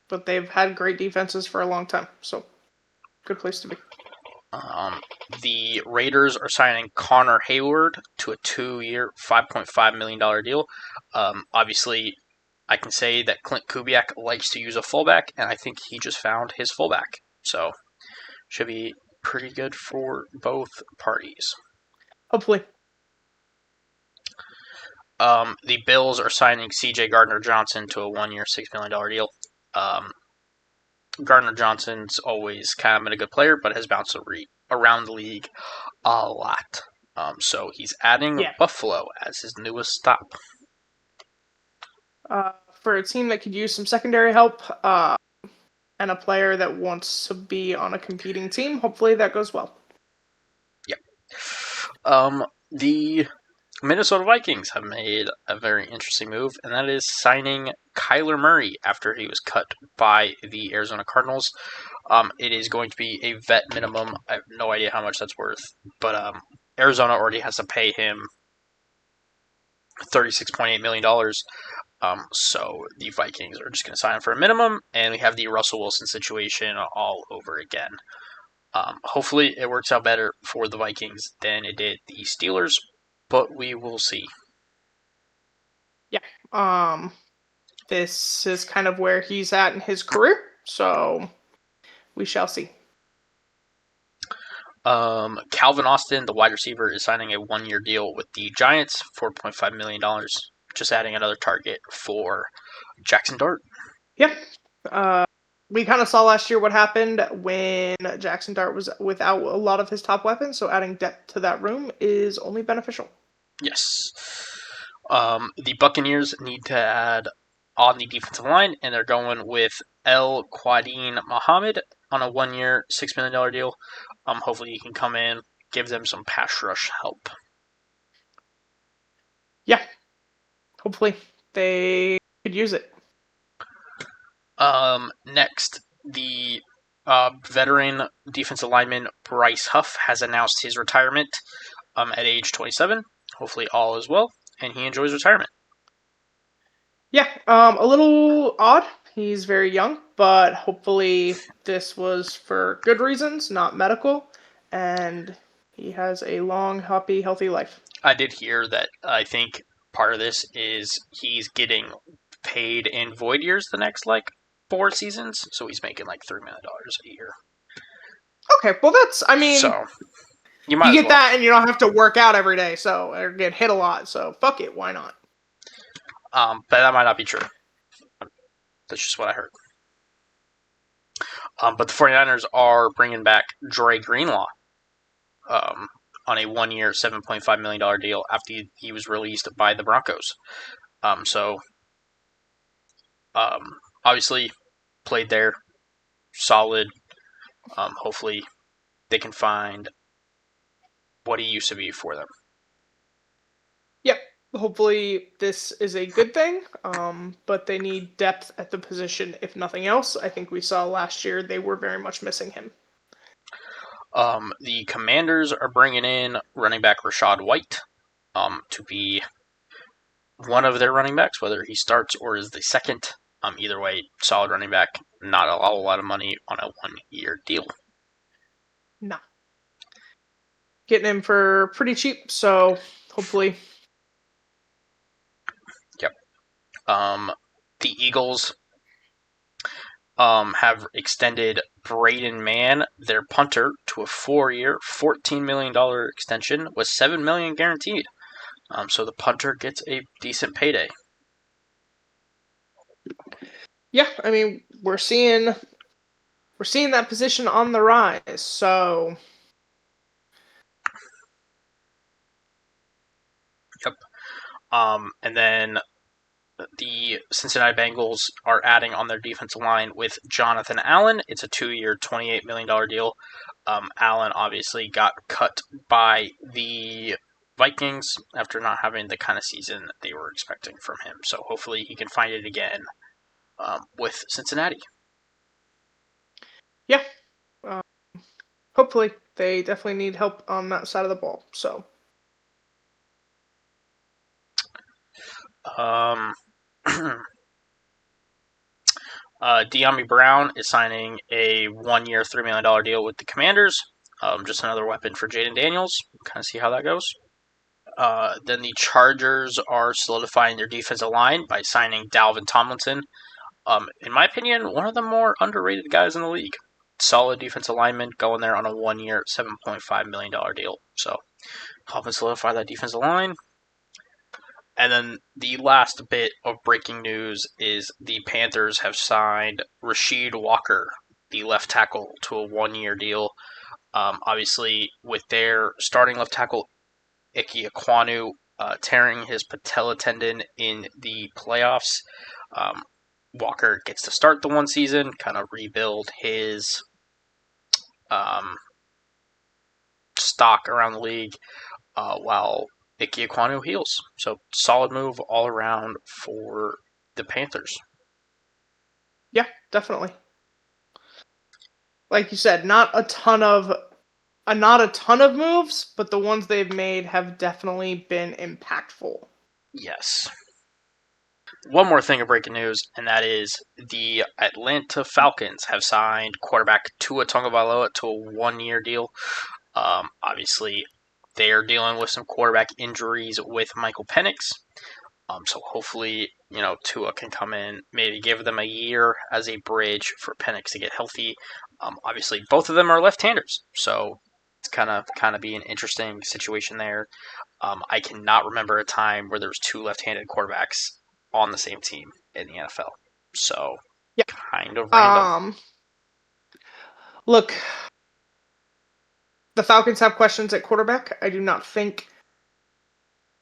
A: But they've had great defenses for a long time. So good place to be.
B: The Raiders are signing Connor Hayward to a 2-year, $5.5 million deal. Obviously, I can say that Clint Kubiak likes to use a fullback, and I think he just found his fullback. So, should be pretty good for both parties.
A: Hopefully.
B: The Bills are signing C.J. Gardner-Johnson to a one-year, $6 million deal. Gardner-Johnson's always kind of been a good player, but has bounced around the league a lot. So he's adding Buffalo as his newest stop.
A: For a team that could use some secondary help and a player that wants to be on a competing team, hopefully that goes well.
B: Yep. The Minnesota Vikings have made a very interesting move, and that is signing Kyler Murray after he was cut by the Arizona Cardinals. It is going to be a vet minimum. I have no idea how much that's worth, but Arizona already has to pay him $36.8 million. So the Vikings are just going to sign him for a minimum, and we have the Russell Wilson situation all over again. Hopefully it works out better for the Vikings than it did the Steelers, but we will see.
A: Yeah. This is kind of where he's at in his career, so we shall see.
B: Calvin Austin, the wide receiver, is signing a one-year deal with the Giants, $4.5 million, just adding another target for Jackson Dart.
A: Yep. We kind of saw last year what happened when Jackson Dart was without a lot of his top weapons, so adding depth to that room is only beneficial.
B: Yes. The Buccaneers need to add on the defensive line, and they're going with El Quadin Muhammad on a one-year, $6 million deal. Hopefully he can come in, give them some pass rush help.
A: Yeah. Hopefully they could use it.
B: Next, the veteran defensive lineman Bryce Huff has announced his retirement at age 27. Hopefully all is well, and he enjoys retirement.
A: Yeah, a little odd. He's very young, but hopefully this was for good reasons, not medical, and he has a long, happy, healthy life.
B: I did hear that I think part of this is he's getting paid in void years the next 4 seasons, so he's making $3 million a year.
A: Okay, well that's, I mean,
B: so you
A: get that and you don't have to work out every day, so or get hit a lot, so fuck it, why not?
B: But that might not be true. That's just what I heard. But the 49ers are bringing back Dre Greenlaw on a one-year, $7.5 million deal after he was released by the Broncos. Obviously, played there, solid. Hopefully, they can find what he used to be for them.
A: Yep. Hopefully this is a good thing, but they need depth at the position, if nothing else. I think we saw last year they were very much missing him.
B: The Commanders are bringing in running back Rachaad White to be one of their running backs, whether he starts or is the second. Either way, solid running back, not a whole lot of money on a one-year deal.
A: No. Getting him for pretty cheap, so hopefully.
B: Yep. The Eagles have extended Braden Mann, their punter, to a 4-year, $14 million extension with $7 million guaranteed. So the punter gets a decent payday.
A: Yeah, I mean, we're seeing we're seeing that position on the rise. So,
B: Yep. And then the Cincinnati Bengals are adding on their defensive line with Jonathan Allen. It's a 2-year, $28 million deal. Allen obviously got cut by the Vikings after not having the kind of season that they were expecting from him. So hopefully he can find it again with Cincinnati.
A: yeah. Uh, Hopefully, they definitely need help on that side of the ball. So,
B: De'Ami Brown is signing a 1-year, $3 million deal with the Commanders. Just another weapon for Jaden Daniels. Kind of see how that goes. Then the Chargers are solidifying their defensive line by signing Dalvin Tomlinson. In my opinion, one of the more underrated guys in the league. Solid defensive lineman going there on a 1-year, $7.5 million deal. So, helping solidify that defensive line. And then the last bit of breaking news is the Panthers have signed Rasheed Walker, the left tackle, to a 1-year deal. Obviously, with their starting left tackle, Ike Ekwonu, tearing his patella tendon in the playoffs, Walker gets to start the one season, kind of rebuild his stock around the league, while Ike Ekwonu heals. So solid move all around for the Panthers.
A: yeah, definitely. Like you said, not a ton of moves, but the ones they've made have definitely been impactful.
B: Yes. One more thing of breaking news, and that is the Atlanta Falcons have signed quarterback Tua Tagovailoa to a 1-year deal. Obviously, they are dealing with some quarterback injuries with Michael Penix. So hopefully, Tua can come in, maybe give them a year as a bridge for Penix to get healthy. Obviously, both of them are left-handers, so it's kind of be an interesting situation there. I cannot remember a time where there was 2 left-handed quarterbacks on the same team in the NFL. So,
A: yeah,
B: kind of random.
A: Look, the Falcons have questions at quarterback. I do not think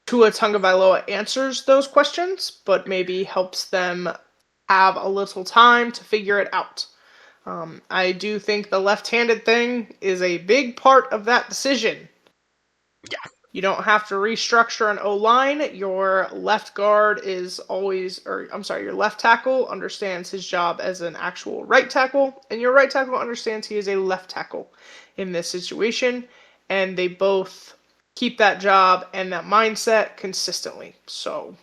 A: Tua Tagovailoa answers those questions, but maybe helps them have a little time to figure it out. I do think the left-handed thing is a big part of that decision.
B: Yeah.
A: You don't have to restructure an O-line. Your left guard is always, your left tackle understands his job as an actual right tackle, and your right tackle understands he is a left tackle in this situation, and they both keep that job and that mindset consistently. So,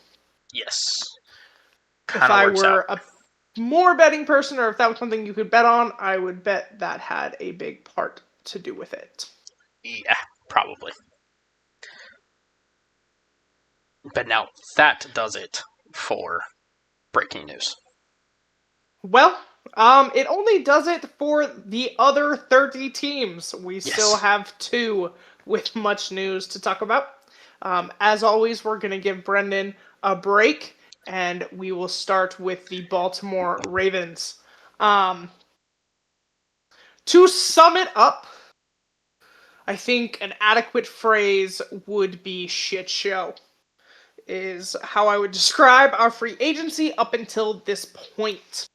B: Yes.
A: if I were a more betting person, or if that was something you could bet on, I would bet that had a big part to do with it.
B: Yeah, probably. But now that does it for breaking news.
A: Well, it only does it for the other 30 teams. We still have 2 with much news to talk about. As always, we're going to give Brendan a break, and we will start with the Baltimore Ravens. To sum it up, I think an adequate phrase would be shit show, is how I would describe our free agency up until this point.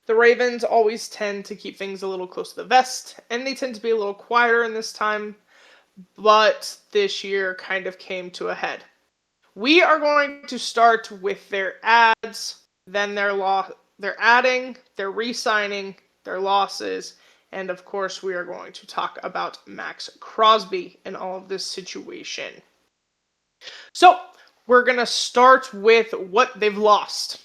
A: The Ravens always tend to keep things a little close to the vest, and they tend to be a little quieter in this time, but this year kind of came to a head. We are going to start with their ads, then their adding, their re-signing, their losses, and of course we are going to talk about Maxx Crosby in all of this situation. So, we're going to start with what they've lost.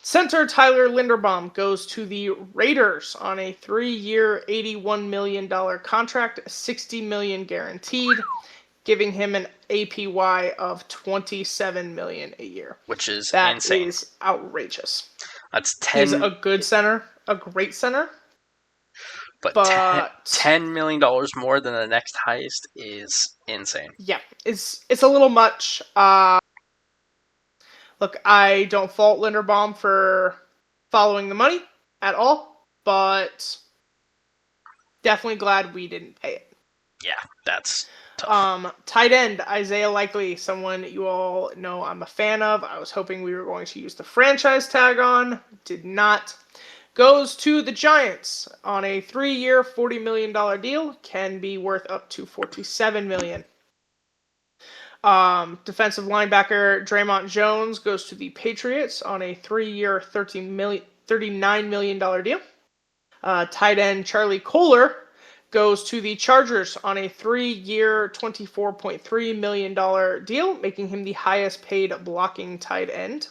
A: Center Tyler Linderbaum goes to the Raiders on a 3-year, $81 million contract, $60 million guaranteed, giving him an APY of $27 million a year.
B: Which is
A: insane.
B: That
A: is outrageous.
B: That's 10.
A: He's a good center, a great center.
B: But $10 million more than the next highest is insane.
A: Yeah, it's a little much. Look, I don't fault Linderbaum for following the money at all. but definitely glad we didn't pay it.
B: Yeah, that's tough.
A: Tight end, Isaiah Likely, someone you all know I'm a fan of. I was hoping we were going to use the franchise tag on. Did not. Goes to the Giants on a 3-year, $40 million deal. Can be worth up to $47 million. Defensive linebacker Draymond Jones goes to the Patriots on a 3-year, $39 million deal. Tight end Charlie Kohler goes to the Chargers on a 3-year, $24.3 million deal, making him the highest paid blocking tight end.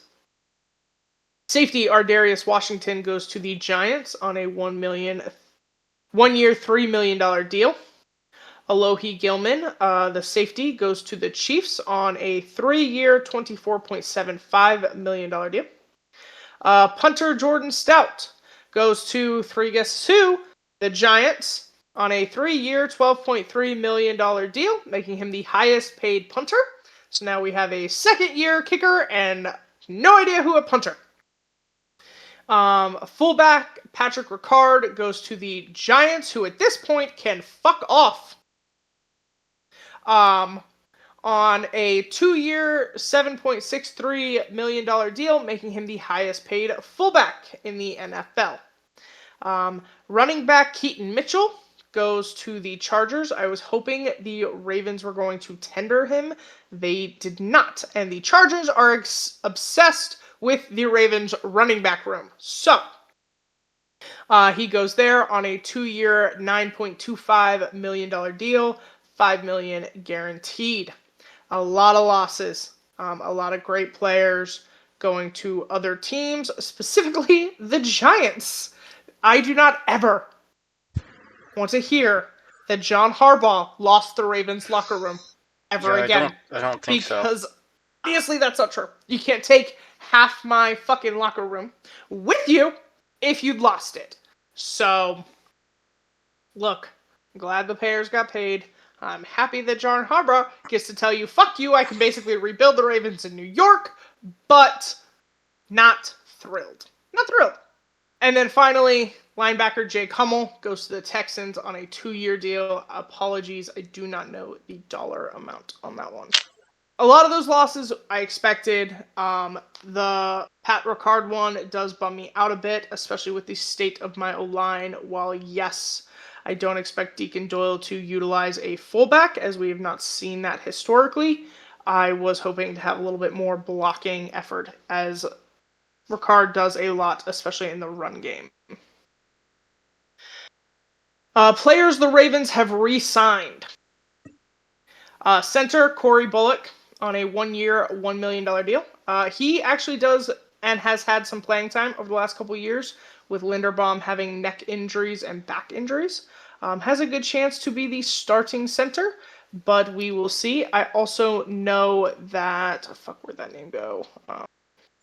A: Safety Ardarius Washington goes to the Giants on a 1-year, $3 million deal. Alohi Gilman, the safety, goes to the Chiefs on a 3-year, $24.75 million deal. Punter Jordan Stout goes to, guess who? The Giants on a 3-year, $12.3 million deal, making him the highest paid punter. So now we have a second-year kicker and no idea who a punter. Fullback Patrick Ricard goes to the Giants, who at this point can fuck off. On a 2-year, $7.63 million deal, making him the highest paid fullback in the NFL. Running back Keaton Mitchell goes to the Chargers. I was hoping the Ravens were going to tender him. They did not. And the Chargers are obsessed with the Ravens running back room. So, he goes there on a 2-year, $9.25 million deal, $5 million guaranteed. A lot of losses. A lot of great players going to other teams, specifically the Giants. I do not ever want to hear that John Harbaugh lost the Ravens locker room ever again.
B: I don't think so.
A: Because obviously that's not true. You can't take half my fucking locker room with you if you'd lost it. So, look, I'm glad the players got paid. I'm happy that John Harbaugh gets to tell you, fuck you, I can basically rebuild the Ravens in New York, but not thrilled. Not thrilled. And then finally, linebacker Jake Hummel goes to the Texans on a 2-year deal. Apologies, I do not know the dollar amount on that one. A lot of those losses I expected. The Pat Ricard one does bum me out a bit, especially with the state of my O-line. While, yes, I don't expect Deacon Doyle to utilize a fullback, as we have not seen that historically, I was hoping to have a little bit more blocking effort, as Ricard does a lot, especially in the run game. Players the Ravens have re-signed. Center Corey Bullock on a 1-year, $1 million deal. He actually does and has had some playing time over the last couple of years, with Linderbaum having neck injuries and back injuries. Has a good chance to be the starting center, but we will see. I also know that... where'd that name go?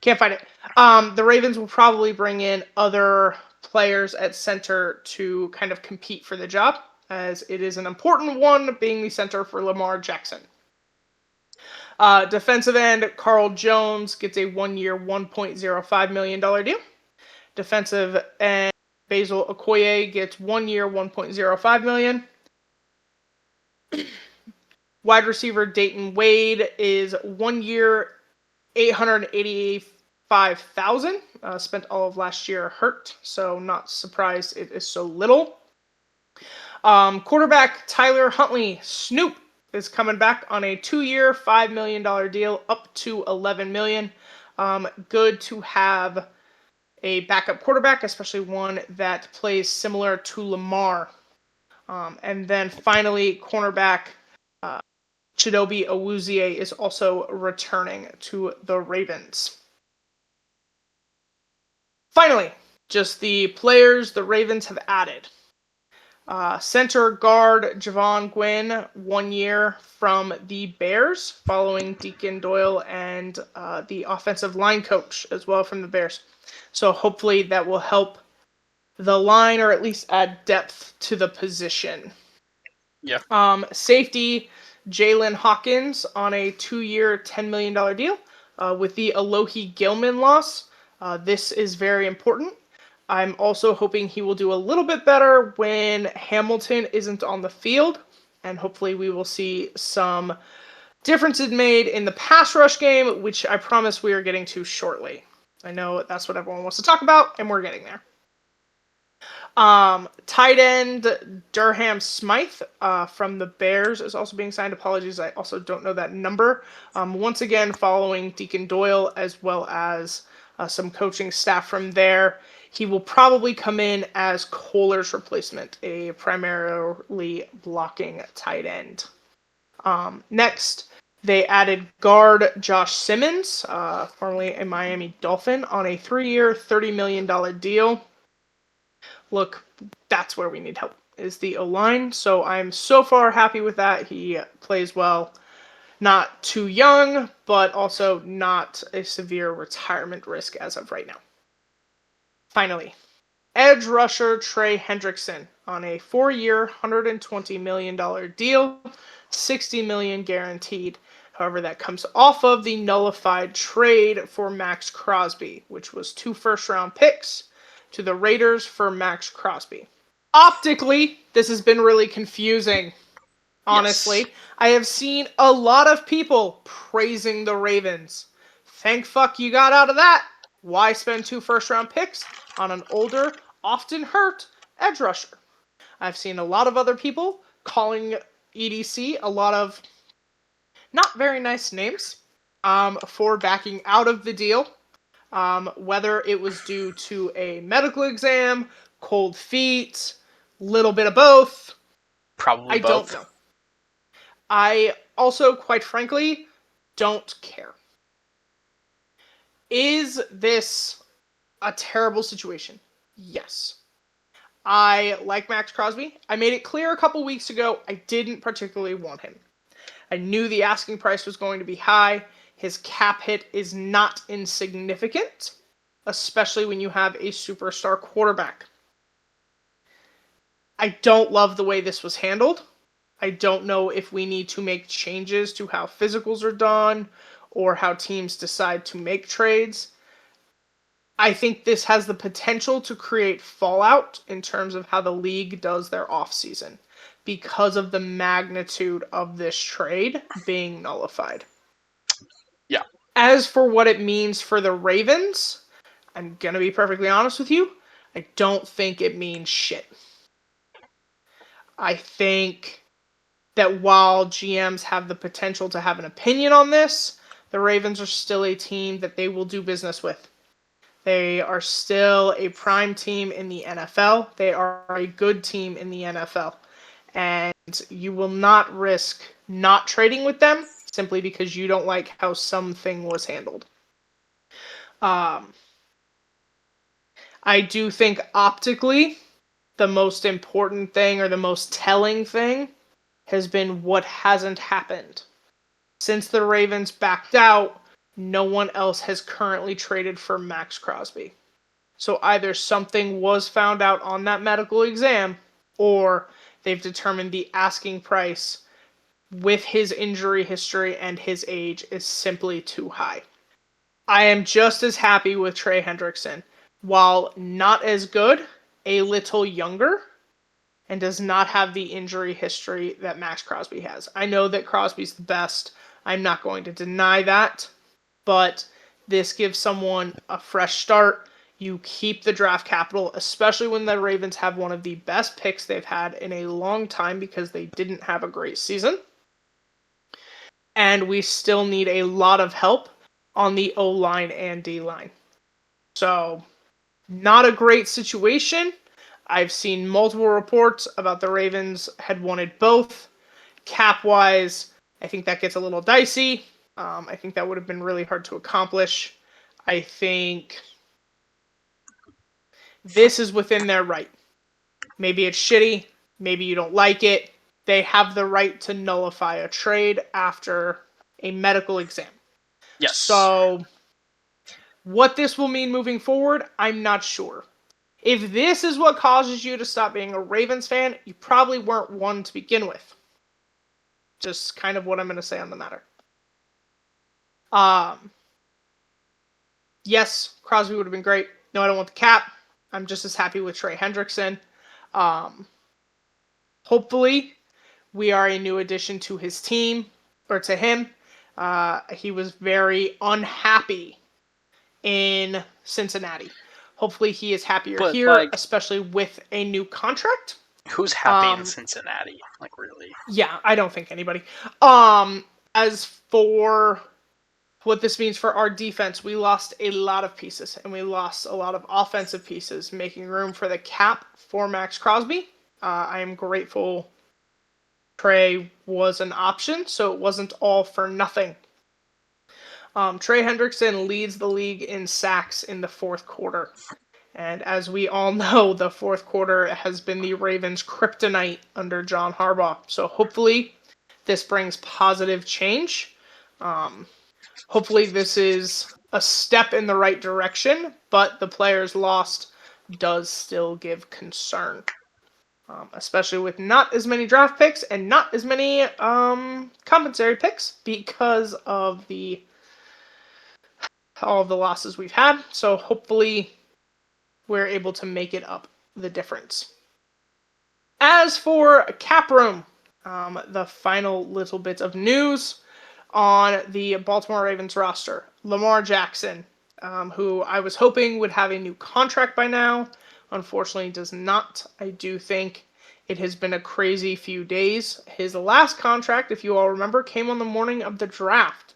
A: Can't find it. The Ravens will probably bring in other players at center to kind of compete for the job, as it is an important one, being the center for Lamar Jackson. Defensive end Carl Jones gets a 1-year, $1.05 million deal. Defensive end Basil Okoye gets 1-year, $1.05 million. Wide receiver Dayton Wade is 1-year, $885,000. Spent all of last year hurt, so not surprised it is so little. Quarterback Tyler Huntley, Snoop, is coming back on a 2-year, $5 million deal, up to $11 million. Good to have a backup quarterback, especially one that plays similar to Lamar. And then finally, cornerback Chidobe Awuzie is also returning to the Ravens. Finally, just the players the Ravens have added. Center guard Javon Gwynn, 1 year from the Bears, following Deacon Doyle and the offensive line coach as well from the Bears. So hopefully that will help the line, or at least add depth to the position.
B: Yeah.
A: Safety Jalen Hawkins on a 2-year, $10 million deal. With the Alohi Gilman loss, this is very important. I'm also hoping he will do a little bit better when Hamilton isn't on the field, and hopefully we will see some differences made in the pass rush game, which I promise we are getting to shortly. I know that's what everyone wants to talk about, and we're getting there. Tight end Durham Smythe from the Bears is also being signed. Apologies, I also don't know that number. Once again, following Deacon Doyle as well as some coaching staff from there. He will probably come in as Kohler's replacement, a primarily blocking tight end. Next, they added guard Josh Simmons, formerly a Miami Dolphin, on a 3-year, $30 million deal. Look, that's where we need help, is the O-line. So I'm so far happy with that. He plays well. Not too young, but also not a severe retirement risk as of right now. Finally, edge rusher Trey Hendrickson on a 4-year, $120 million deal, $60 million guaranteed. However, that comes off of the nullified trade for Maxx Crosby, which was 2 first-round picks to the Raiders for Maxx Crosby. Optically, this has been really confusing, honestly.
B: Yes.
A: I have seen a lot of people praising the Ravens. Thank fuck you got out of that. Why spend 2 first-round picks on an older, often hurt edge rusher? I've seen a lot of other people calling EDC a lot of not very nice names for backing out of the deal. Whether it was due to a medical exam, cold feet, little bit of both,
B: Probably
A: I don't
B: both.
A: know. I also, quite frankly, don't care. Is this a terrible situation? Yes. I like Maxx Crosby. I made it clear a couple weeks ago I didn't particularly want him. I knew the asking price was going to be high. His cap hit is not insignificant, especially when you have a superstar quarterback. I don't love the way this was handled. I don't know if we need to make changes to how physicals are done or how teams decide to make trades. I think this has the potential to create fallout in terms of how the league does their offseason because of the magnitude of this trade being nullified.
B: Yeah.
A: As for what it means for the Ravens, I'm going to be perfectly honest with you. I don't think it means shit. I think that while GMs have the potential to have an opinion on this, the Ravens are still a team that they will do business with. They are still a prime team in the NFL. They are a good team in the NFL. And you will not risk not trading with them simply because you don't like how something was handled. I do think optically, the most important thing or the most telling thing has been what hasn't happened. Since the Ravens backed out, no one else has currently traded for Maxx Crosby. So either something was found out on that medical exam, or they've determined the asking price with his injury history and his age is simply too high. I am just as happy with Trey Hendrickson. While not as good, a little younger, and does not have the injury history that Maxx Crosby has. I know that Crosby's the best. I'm not going to deny that. But this gives someone a fresh start. You keep the draft capital, especially when the Ravens have one of the best picks they've had in a long time because they didn't have a great season. And we still need a lot of help on the O-line and D-line. So, not a great situation. I've seen multiple reports about the Ravens had wanted both. Cap-wise, I think that gets a little dicey. I think that would have been really hard to accomplish. I think this is within their right. Maybe it's shitty. Maybe you don't like it. They have the right to nullify a trade after a medical exam.
B: Yes.
A: So, what this will mean moving forward, I'm not sure. If this is what causes you to stop being a Ravens fan, you probably weren't one to begin with. Just kind of what I'm going to say on the matter. Yes, Crosby would have been great. No, I don't want the cap. I'm just as happy with Trey Hendrickson. Hopefully, we are a new addition to his team, or to him. He was very unhappy in Cincinnati. Hopefully, he is happier
B: But
A: here, especially with a new contract.
B: who's happy in Cincinnati? Like, really?
A: Yeah, I don't think anybody. As for what this means for our defense, we lost a lot of pieces, and we lost a lot of offensive pieces, making room for the cap for Maxx Crosby. I am grateful Trey was an option, so it wasn't all for nothing. Trey Hendrickson leads the league in sacks in the fourth quarter. And as we all know, the fourth quarter has been the Ravens' kryptonite under John Harbaugh. So hopefully this brings positive change. Hopefully this is a step in the right direction, but the players lost does still give concern. Especially with not as many draft picks and not as many compensatory picks because of all of the losses we've had. So hopefully we're able to make it up the difference. As for cap room, the final little bit of news on the Baltimore Ravens roster. Lamar Jackson, who I was hoping would have a new contract by now, unfortunately does not. I do think it has been a crazy few days. His last contract, if you all remember, came on the morning of the draft.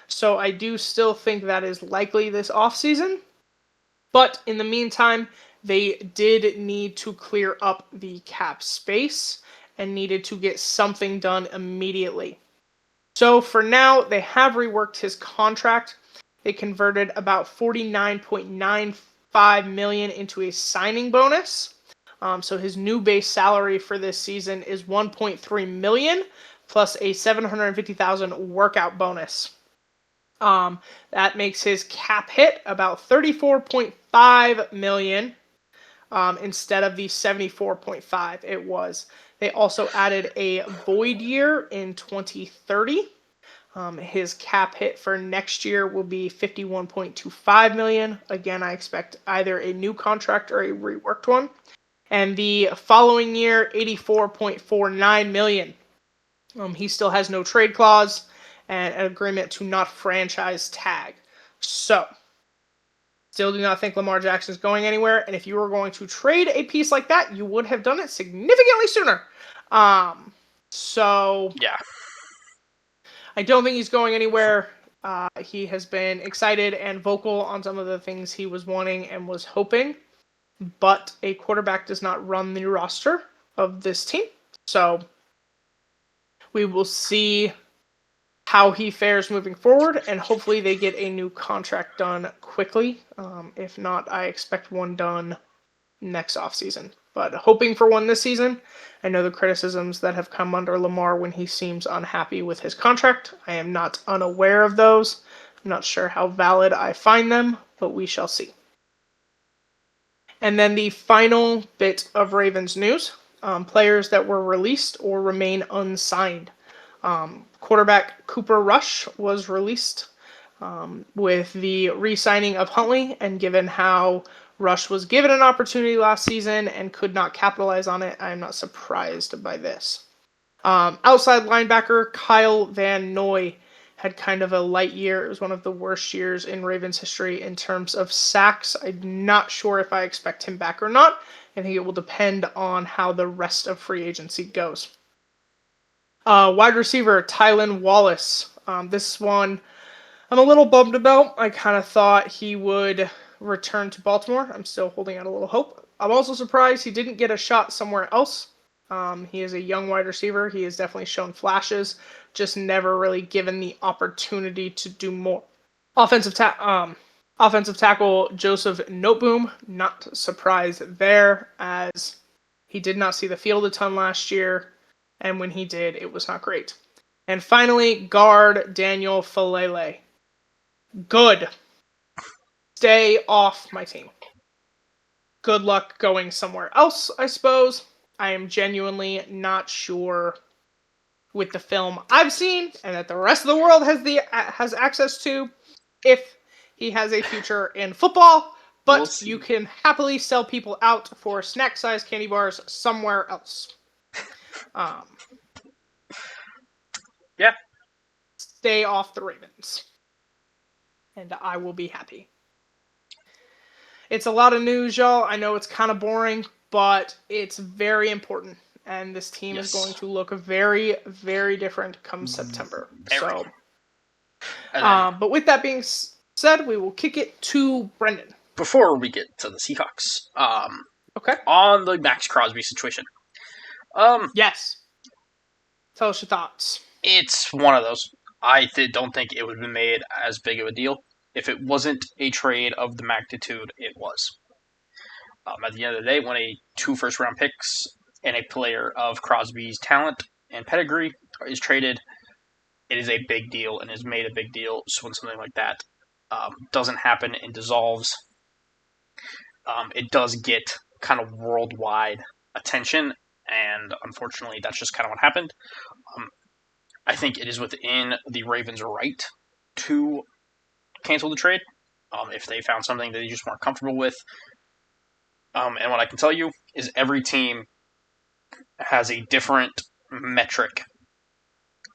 A: So I do still think that is likely this offseason. But in the meantime, they did need to clear up the cap space and needed to get something done immediately. So for now, they have reworked his contract. They converted about $49.95 million into a signing bonus. So his new base salary for this season is $1.3 million plus a $750,000 workout bonus. That makes his cap hit about $34.5 million instead of the $74.5 it was. They also added a void year in 2030. His cap hit for next year will be $51.25 million. Again, I expect either a new contract or a reworked one. And the following year, $84.49 million. He still has no trade clause and an agreement to not franchise tag. So, still do not think Lamar Jackson is going anywhere. And if you were going to trade a piece like that, you would have done it significantly sooner. So,
B: yeah,
A: I don't think he's going anywhere. He has been excited and vocal on some of the things he was wanting and was hoping. But a quarterback does not run the roster of this team. So, we will see how he fares moving forward, and hopefully they get a new contract done quickly. If not, I expect one done next offseason. But hoping for one this season. I know the criticisms that have come under Lamar when he seems unhappy with his contract. I am not unaware of those. I'm not sure how valid I find them, but we shall see. And then the final bit of Ravens news, players that were released or remain unsigned. Quarterback Cooper Rush was released with the re-signing of Huntley, and given how Rush was given an opportunity last season and could not capitalize on it, I'm not surprised by this. Outside linebacker Kyle Van Noy had kind of a light year. It was one of the worst years in Ravens history in terms of sacks. I'm not sure if I expect him back or not. I think it will depend on how the rest of free agency goes. Wide receiver Tylan Wallace. This one I'm a little bummed about. I kind of thought he would return to Baltimore. I'm still holding out a little hope. I'm also surprised he didn't get a shot somewhere else. He is a young wide receiver. He has definitely shown flashes, just never really given the opportunity to do more. Offensive tackle Joseph Noteboom, not surprised there, as he did not see the field a ton last year, and when he did, it was not great. And finally, guard Daniel Falele. Good. Stay off my team. Good luck going somewhere else, I suppose. I am genuinely not sure with the film I've seen and that the rest of the world has access to if he has a future in football,
B: We'll
A: but
B: see.
A: you can happily sell people out for snack-sized candy bars somewhere else. Um,
B: Yeah.
A: Stay off the Ravens, and I will be happy. It's a lot of news, y'all. I know it's kind of boring, but it's very important. And this team is going
B: Yes.
A: to look very, very different come September.
B: Very.
A: So,
B: And then
A: but with that being said, we will kick it to Brendan.
B: before we get to the Seahawks,
A: Okay.
B: on the Maxx Crosby situation,
A: Yes. Tell us your thoughts.
B: it's one of those. I don't think it would have been made as big of a deal if it wasn't a trade of the magnitude it was. At the end of the day, when a 2 first-round picks and a player of Crosby's talent and pedigree is traded, it is a big deal and is made a big deal. So when something like that doesn't happen and dissolves, it does get kind of worldwide attention, and unfortunately, that's just kind of what happened. I think it is within the Ravens' right to cancel the trade if they found something that they just weren't comfortable with. And what I can tell you is every team has a different metric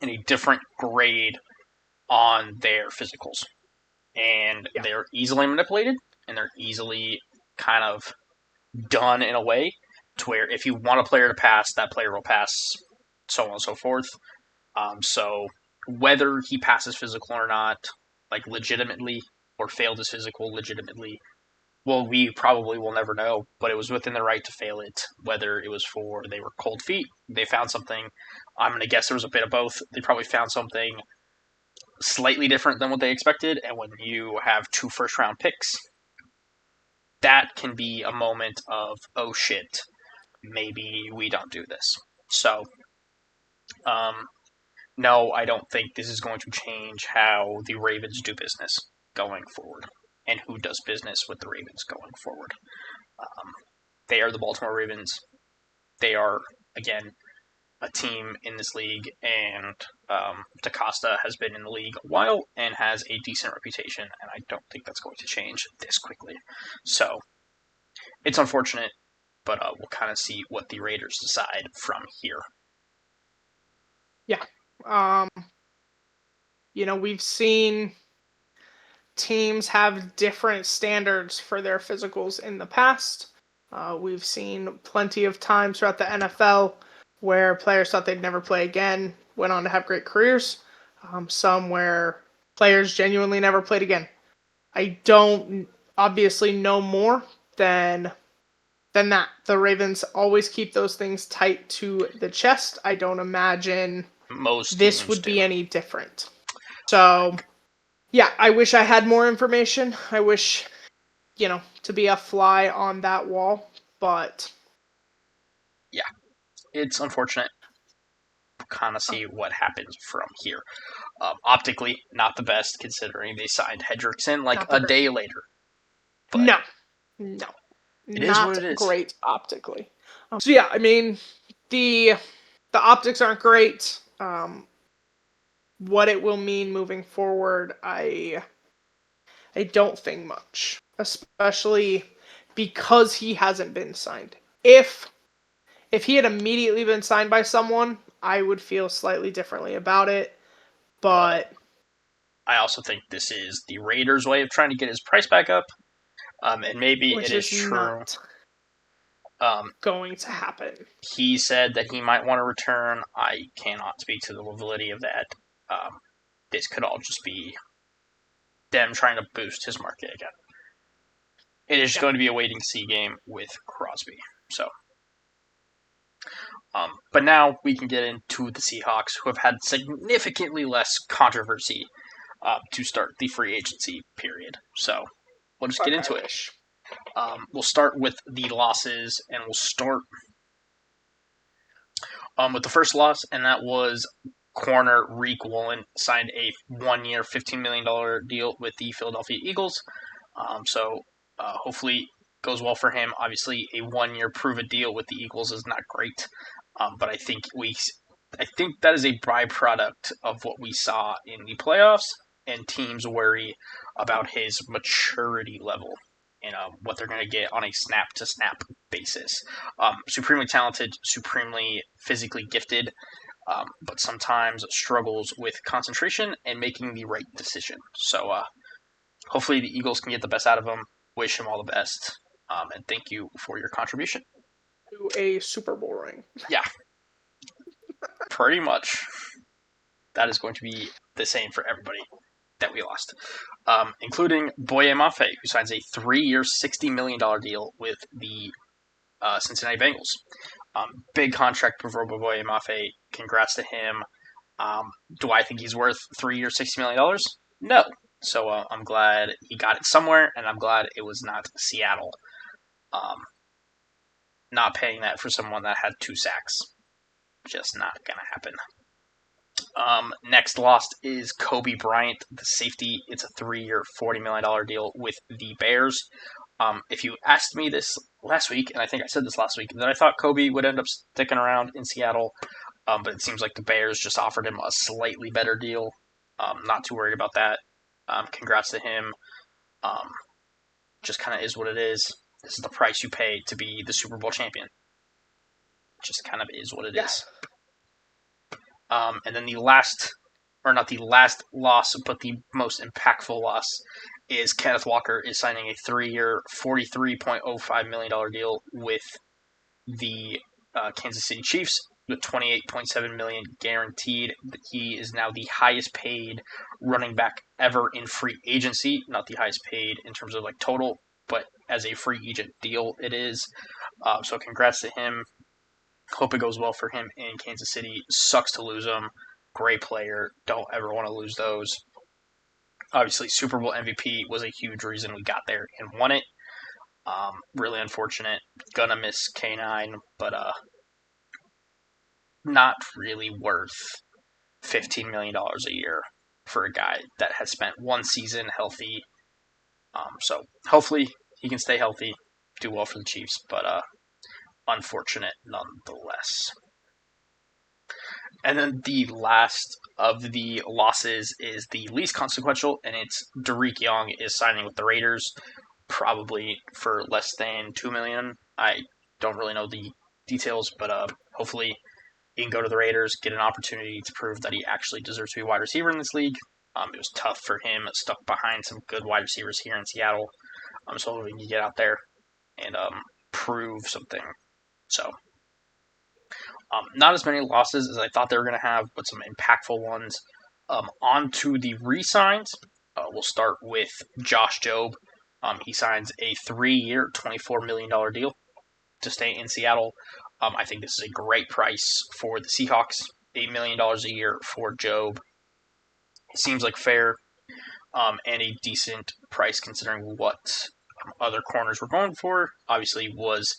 B: and a different grade on their physicals. And they're easily manipulated and they're easily kind of done in a way to where if you want a player to pass, that player will pass, so on and so forth. So whether he passes physical or not, like legitimately, or failed his physical legitimately, well, we probably will never know, but it was within their right to fail it, whether it was for they were cold feet, they found something. I'm going to guess there was a bit of both. They probably found something slightly different than what they expected, and when you have 2 first-round picks, that can be a moment of, oh shit, maybe we don't do this. So, no, I don't think this is going to change how the Ravens do business going forward and who does business with the Ravens going forward. They are the Baltimore Ravens. They are, again, a team in this league, and DaCosta has been in the league a while and has a decent reputation, and I don't think that's going to change this quickly. So, it's unfortunate, but we'll kind of see what the Raiders decide from here.
A: Yeah. We've seen teams have different standards for their physicals in the past. We've seen plenty of times throughout the NFL where players thought they'd never play again, went on to have great careers. Some where players genuinely never played again. I don't obviously know more than that. The Ravens always keep those things tight to the chest. I don't imagine
B: Most
A: this would
B: do.
A: be any different. So, yeah, I wish I had more information. I wish, to be a fly on that wall, but
B: yeah, it's unfortunate. We'll kind of see what happens from here. Optically, not the best considering they signed Hendrickson like a day later.
A: But no,
B: it is what it is.
A: Great optically. So yeah, I mean, the optics aren't great. What it will mean moving forward, I don't think much, especially because he hasn't been signed. If he had immediately been signed by someone, I would feel slightly differently about it. But
B: I also think this is the Raiders' way of trying to get his price back up. And maybe it is true.
A: Going to happen.
B: He said that he might want to return. I cannot speak to the validity of that. This could all just be them trying to boost his market again. It is going to be a waiting to see game with Crosby. So, but now we can get into the Seahawks, who have had significantly less controversy to start the free agency period. So, we'll just get into it. We'll start with the losses, and we'll start with the first loss, and that was corner Reek Woolen signed a 1-year, $15 million deal with the Philadelphia Eagles. So hopefully goes well for him. Obviously, a 1-year prove-it deal with the Eagles is not great, but I think that is a byproduct of what we saw in the playoffs, and teams worry about his maturity level. and what they're going to get on a snap-to-snap basis. Supremely talented, supremely physically gifted, but sometimes struggles with concentration and making the right decision. So hopefully the Eagles can get the best out of him. Wish him all the best, and thank you for your contribution.
A: To a Super Bowl ring.
B: Yeah, pretty much. That is going to be the same for everybody that we lost, including Boye Mafe, who signs a 3-year, $60 million deal with the Cincinnati Bengals. Big contract for Boye Mafe. Congrats to him. Do I think he's worth 3 years, $60 million? No. So I'm glad he got it somewhere, and I'm glad it was not Seattle. Not paying that for someone that had 2 sacks. Just not going to happen. Next lost is Kobe Bryant, the safety. It's a 3-year, $40 million deal with the Bears. If you asked me this last week, and I think I said this last week, that I thought Kobe would end up sticking around in Seattle, but it seems like the Bears just offered him a slightly better deal. Not too worried about that. Congrats to him. Just kind of is what it is. This is the price you pay to be the Super Bowl champion. Just kind of is what it is. And then the last, or not the last loss, but the most impactful loss is Kenneth Walker is signing a 3-year, $43.05 million deal with the Kansas City Chiefs with $28.7 million guaranteed. He is now the highest paid running back ever in free agency. Not the highest paid in terms of like total, but as a free agent deal, it is. So congrats to him. Hope it goes well for him in Kansas City. Sucks to lose him. Great player. Don't ever want to lose those. Obviously, Super Bowl MVP was a huge reason we got there and won it. Really unfortunate. Gonna miss K9, but not really worth $15 million a year for a guy that has spent one season healthy. So hopefully he can stay healthy, do well for the Chiefs, but unfortunate nonetheless. And then the last of the losses is the least consequential, and it's Derek Young is signing with the Raiders, probably for less than $2 million. I don't really know the details, but hopefully he can go to the Raiders, get an opportunity to prove that he actually deserves to be a wide receiver in this league. It was tough for him, stuck behind some good wide receivers here in Seattle. So hopefully he can get out there and prove something. So, not as many losses as I thought they were going to have, but some impactful ones. On to the re-signs. We'll start with Josh Jobe. He signs a 3-year, $24 million deal to stay in Seattle. I think this is a great price for the Seahawks. $8 million a year for Jobe. Seems like fair and a decent price considering what other corners were going for. Obviously was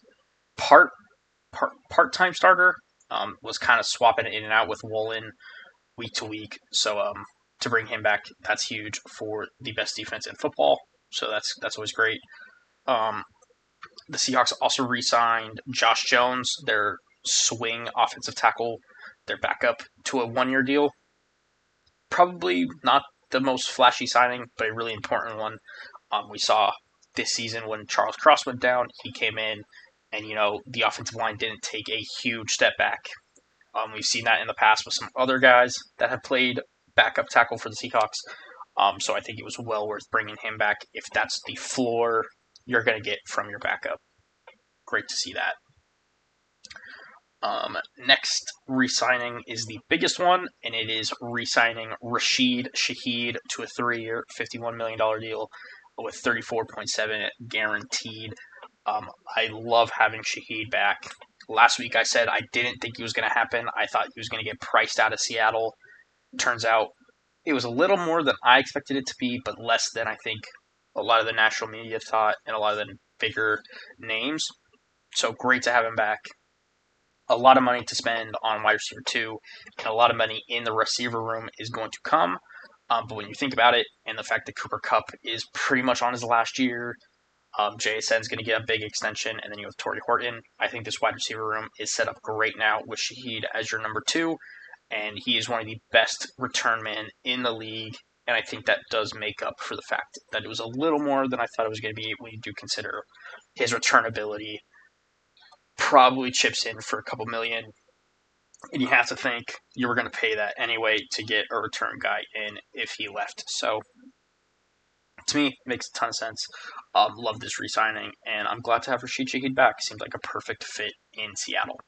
B: part-time starter, was kind of swapping it in and out with Woolen week to week. So to bring him back, that's huge for the best defense in football. So that's always great. The Seahawks also re-signed Josh Jones, their swing offensive tackle, their backup, to a 1-year deal. Probably not the most flashy signing, but a really important one. We saw this season when Charles Cross went down, he came in, and the offensive line didn't take a huge step back. We've seen that in the past with some other guys that have played backup tackle for the Seahawks. So I think it was well worth bringing him back if that's the floor you're going to get from your backup. Great to see that. Next re-signing is the biggest one, and it is re-signing Rashid Shaheed to a 3-year, $51 million deal with $34.7 guaranteed. I love having Shaheed back. Last week I said I didn't think it was going to happen. I thought he was going to get priced out of Seattle. Turns out it was a little more than I expected it to be, but less than I think a lot of the national media thought and a lot of the bigger names. So great to have him back. A lot of money to spend on wide receiver 2, and a lot of money in the receiver room is going to come. But when you think about it, and the fact that Cooper Kupp is pretty much on his last year, JSN is going to get a big extension, and then you have Torrey Horton. I think this wide receiver room is set up great now with Shaheed as your number 2, and he is one of the best return men in the league. and I think that does make up for the fact that it was a little more than I thought it was going to be when you do consider his return ability. Probably chips in for a couple million, and you have to think you were going to pay that anyway to get a return guy in if he left. So to me, it makes a ton of sense. Love this re-signing, and I'm glad to have Rashid Shaheed back. Seems like a perfect fit in Seattle.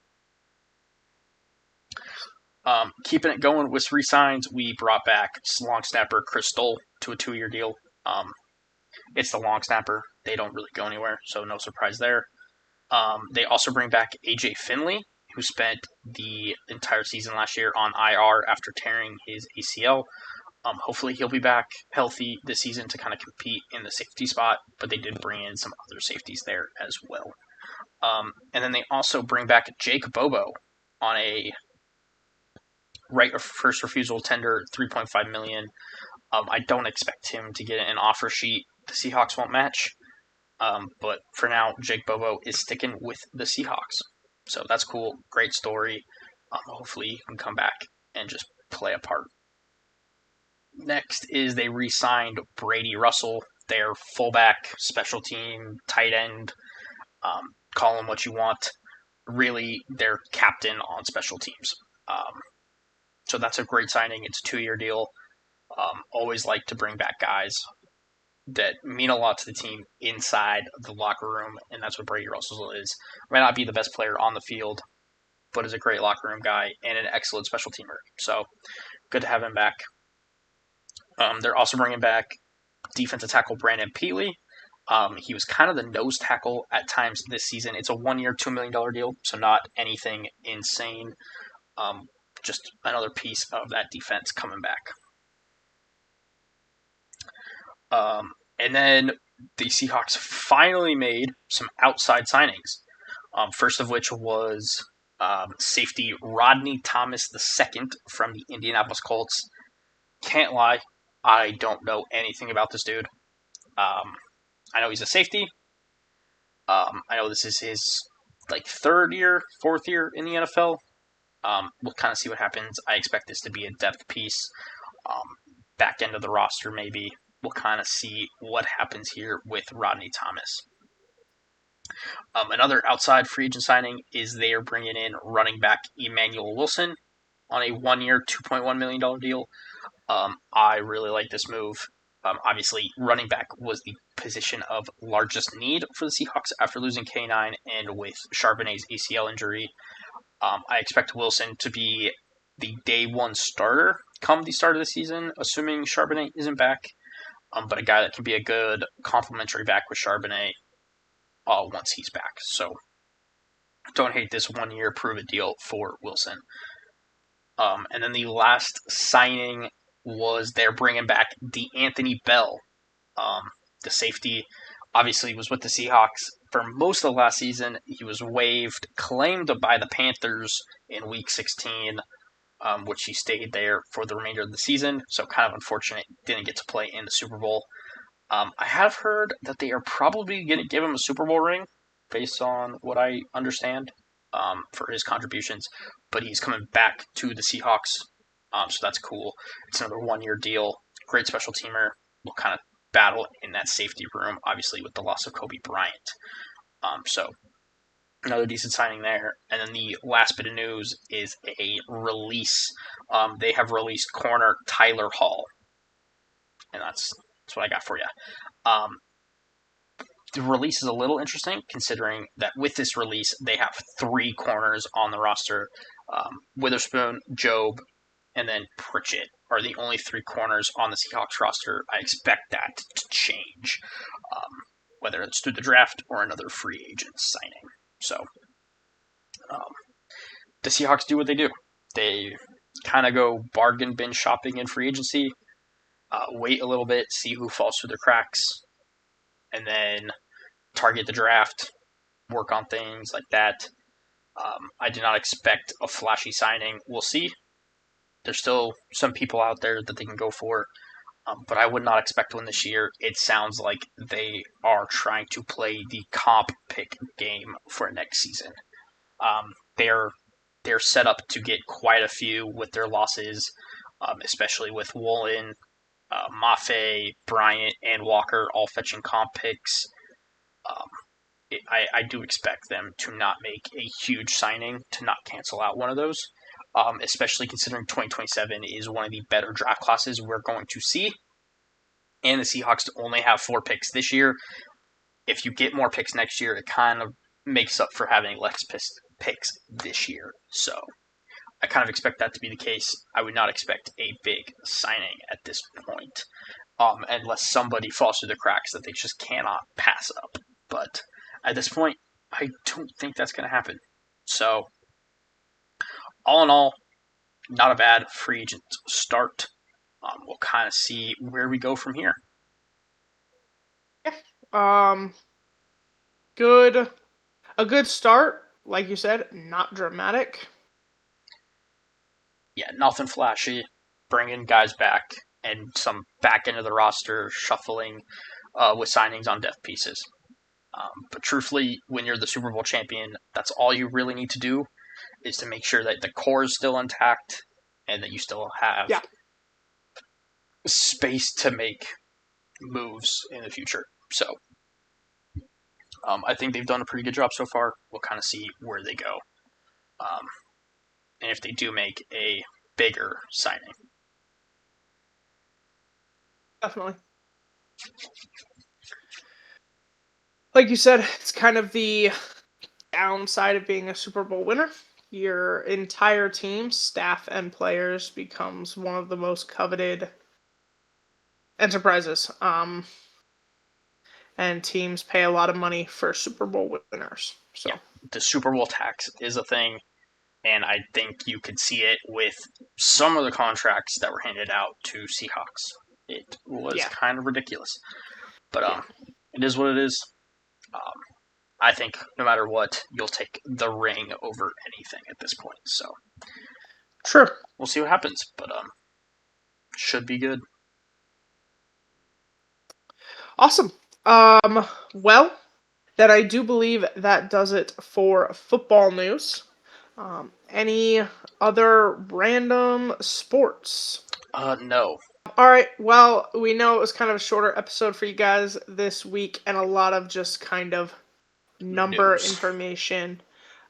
B: Keeping it going with re-signs, we brought back long snapper Chris Stoll to a 2-year deal. It's the long snapper; they don't really go anywhere, so no surprise there. They also bring back AJ Finley, who spent the entire season last year on IR after tearing his ACL. Hopefully he'll be back healthy this season to kind of compete in the safety spot, but they did bring in some other safeties there as well. And then they also bring back Jake Bobo on a right of first refusal tender, $3.5 million. I don't expect him to get an offer sheet the Seahawks won't match. But for now, Jake Bobo is sticking with the Seahawks. So that's cool. Great story. Hopefully he can come back and just play a part. Next is they re-signed Brady Russell, their fullback, special team, tight end. Call him what you want. Really, their captain on special teams. So that's a great signing. It's a 2-year deal. Always like to bring back guys that mean a lot to the team inside the locker room, and that's what Brady Russell is. Might not be the best player on the field, but is a great locker room guy and an excellent special teamer. So good to have him back. They're also bringing back defensive tackle Brandon Peely. He was kind of the nose tackle at times this season. It's a 1-year, $2 million deal, so not anything insane. Just another piece of that defense coming back. And then the Seahawks finally made some outside signings. First of which was safety Rodney Thomas II from the Indianapolis Colts. Can't lie, I don't know anything about this dude. I know he's a safety. I know this is his third year, fourth year in the NFL. We'll kind of see what happens. I expect this to be a depth piece. Back end of the roster, maybe. We'll kind of see what happens here with Rodney Thomas. Another outside free agent signing is they are bringing in running back Emmanuel Wilson on a 1-year, $2.1 million deal. I really like this move. Obviously, running back was the position of largest need for the Seahawks after losing K9 and with Charbonnet's ACL injury. I expect Wilson to be the day one starter come the start of the season, assuming Charbonnet isn't back. But a guy that can be a good complementary back with Charbonnet once he's back. So don't hate this 1-year prove-it deal for Wilson. And then the last signing was they're bringing back DeAnthony Bell. The safety obviously was with the Seahawks for most of the last season. He was waived, claimed by the Panthers in Week 16, which he stayed there for the remainder of the season. So kind of unfortunate, didn't get to play in the Super Bowl. I have heard that they are probably going to give him a Super Bowl ring, based on what I understand, for his contributions. But he's coming back to the Seahawks, so that's cool. It's another 1-year deal. Great special teamer. We'll kind of battle in that safety room, obviously, with the loss of Kobe Bryant. So another decent signing there. And then the last bit of news is a release. They have released corner Tyler Hall. And that's what I got for you. The release is a little interesting, considering that with this release, they have 3 corners on the roster. Witherspoon, Job, and then Pritchett are the only 3 corners on the Seahawks roster. I expect that to change, whether it's through the draft or another free agent signing. So the Seahawks do what they do. They kind of go bargain bin shopping in free agency, wait a little bit, see who falls through the cracks, and then target the draft, work on things like that. I did not expect a flashy signing. We'll see. There's still some people out there that they can go for, but I would not expect one this year. It sounds like they are trying to play the comp pick game for next season. They're set up to get quite a few with their losses, especially with Woolen Mafe, Bryant, and Walker all fetching comp picks. Um, I do expect them to not make a huge signing, to not cancel out one of those, especially considering 2027 is one of the better draft classes we're going to see. And the Seahawks only have 4 picks this year. If you get more picks next year, it kind of makes up for having less picks this year. So I kind of expect that to be the case. I would not expect a big signing at this point, unless somebody falls through the cracks that they just cannot pass up. But at this point, I don't think that's going to happen. So, all in all, not a bad free agent start. We'll kind of see where we go from here.
A: Um, good. A good start, like you said, not dramatic.
B: Yeah, nothing flashy. Bringing guys back and some back end of the roster shuffling with signings on depth pieces. But truthfully, when you're the Super Bowl champion, that's all you really need to do is to make sure that the core is still intact and that you still have space to make moves in the future. So I think they've done a pretty good job so far. We'll kind of see where they go. And if they do make a bigger signing.
A: Definitely. Like you said, it's kind of the downside of being a Super Bowl winner. Your entire team, staff, and players becomes one of the most coveted enterprises. And teams pay a lot of money for Super Bowl winners. So
B: yeah, the Super Bowl tax is a thing, and I think you could see it with some of the contracts that were handed out to Seahawks. It was kind of ridiculous, but it is what it is. I think no matter what, you'll take the ring over anything at this point. So,
A: sure,
B: we'll see what happens, but should be good.
A: Awesome. Well, that I do believe that does it for football news. Any other random sports?
B: No.
A: All right. Well, we know it was kind of a shorter episode for you guys this week, and a lot of just kind of number information,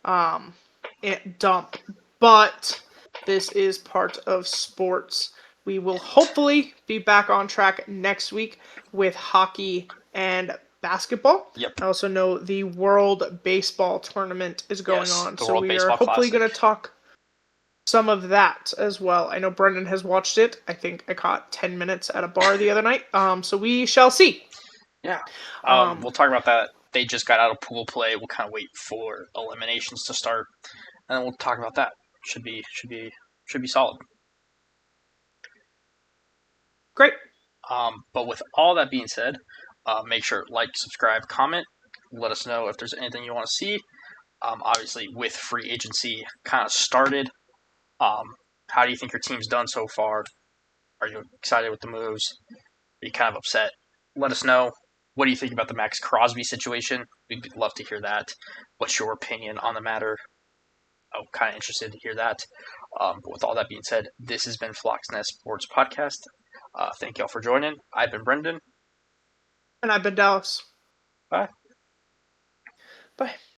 A: dump. But this is part of sports. We will hopefully be back on track next week with hockey and basketball.
B: Yep.
A: I also know the World Baseball Tournament is going on, so we are hopefully going to talk some of that as well. I know Brendan has watched it. I think I caught 10 minutes at a bar the other night. So we shall see.
B: Yeah. We'll talk about that. They just got out of pool play. We'll kind of wait for eliminations to start, and then we'll talk about that. Should be solid.
A: Great.
B: But with all that being said, make sure like, subscribe, comment. Let us know if there's anything you want to see. Obviously, with free agency kind of started, how do you think your team's done so far? Are you excited with the moves? Are you kind of upset? Let us know. What do you think about the Maxx Crosby situation? We'd love to hear that. What's your opinion on the matter? I'm kind of interested to hear that. But with all that being said, this has been Flock's Nest Sports Podcast. Thank y'all for joining. I've been Brendan.
A: And I've been Dallas.
B: Bye.
A: Bye.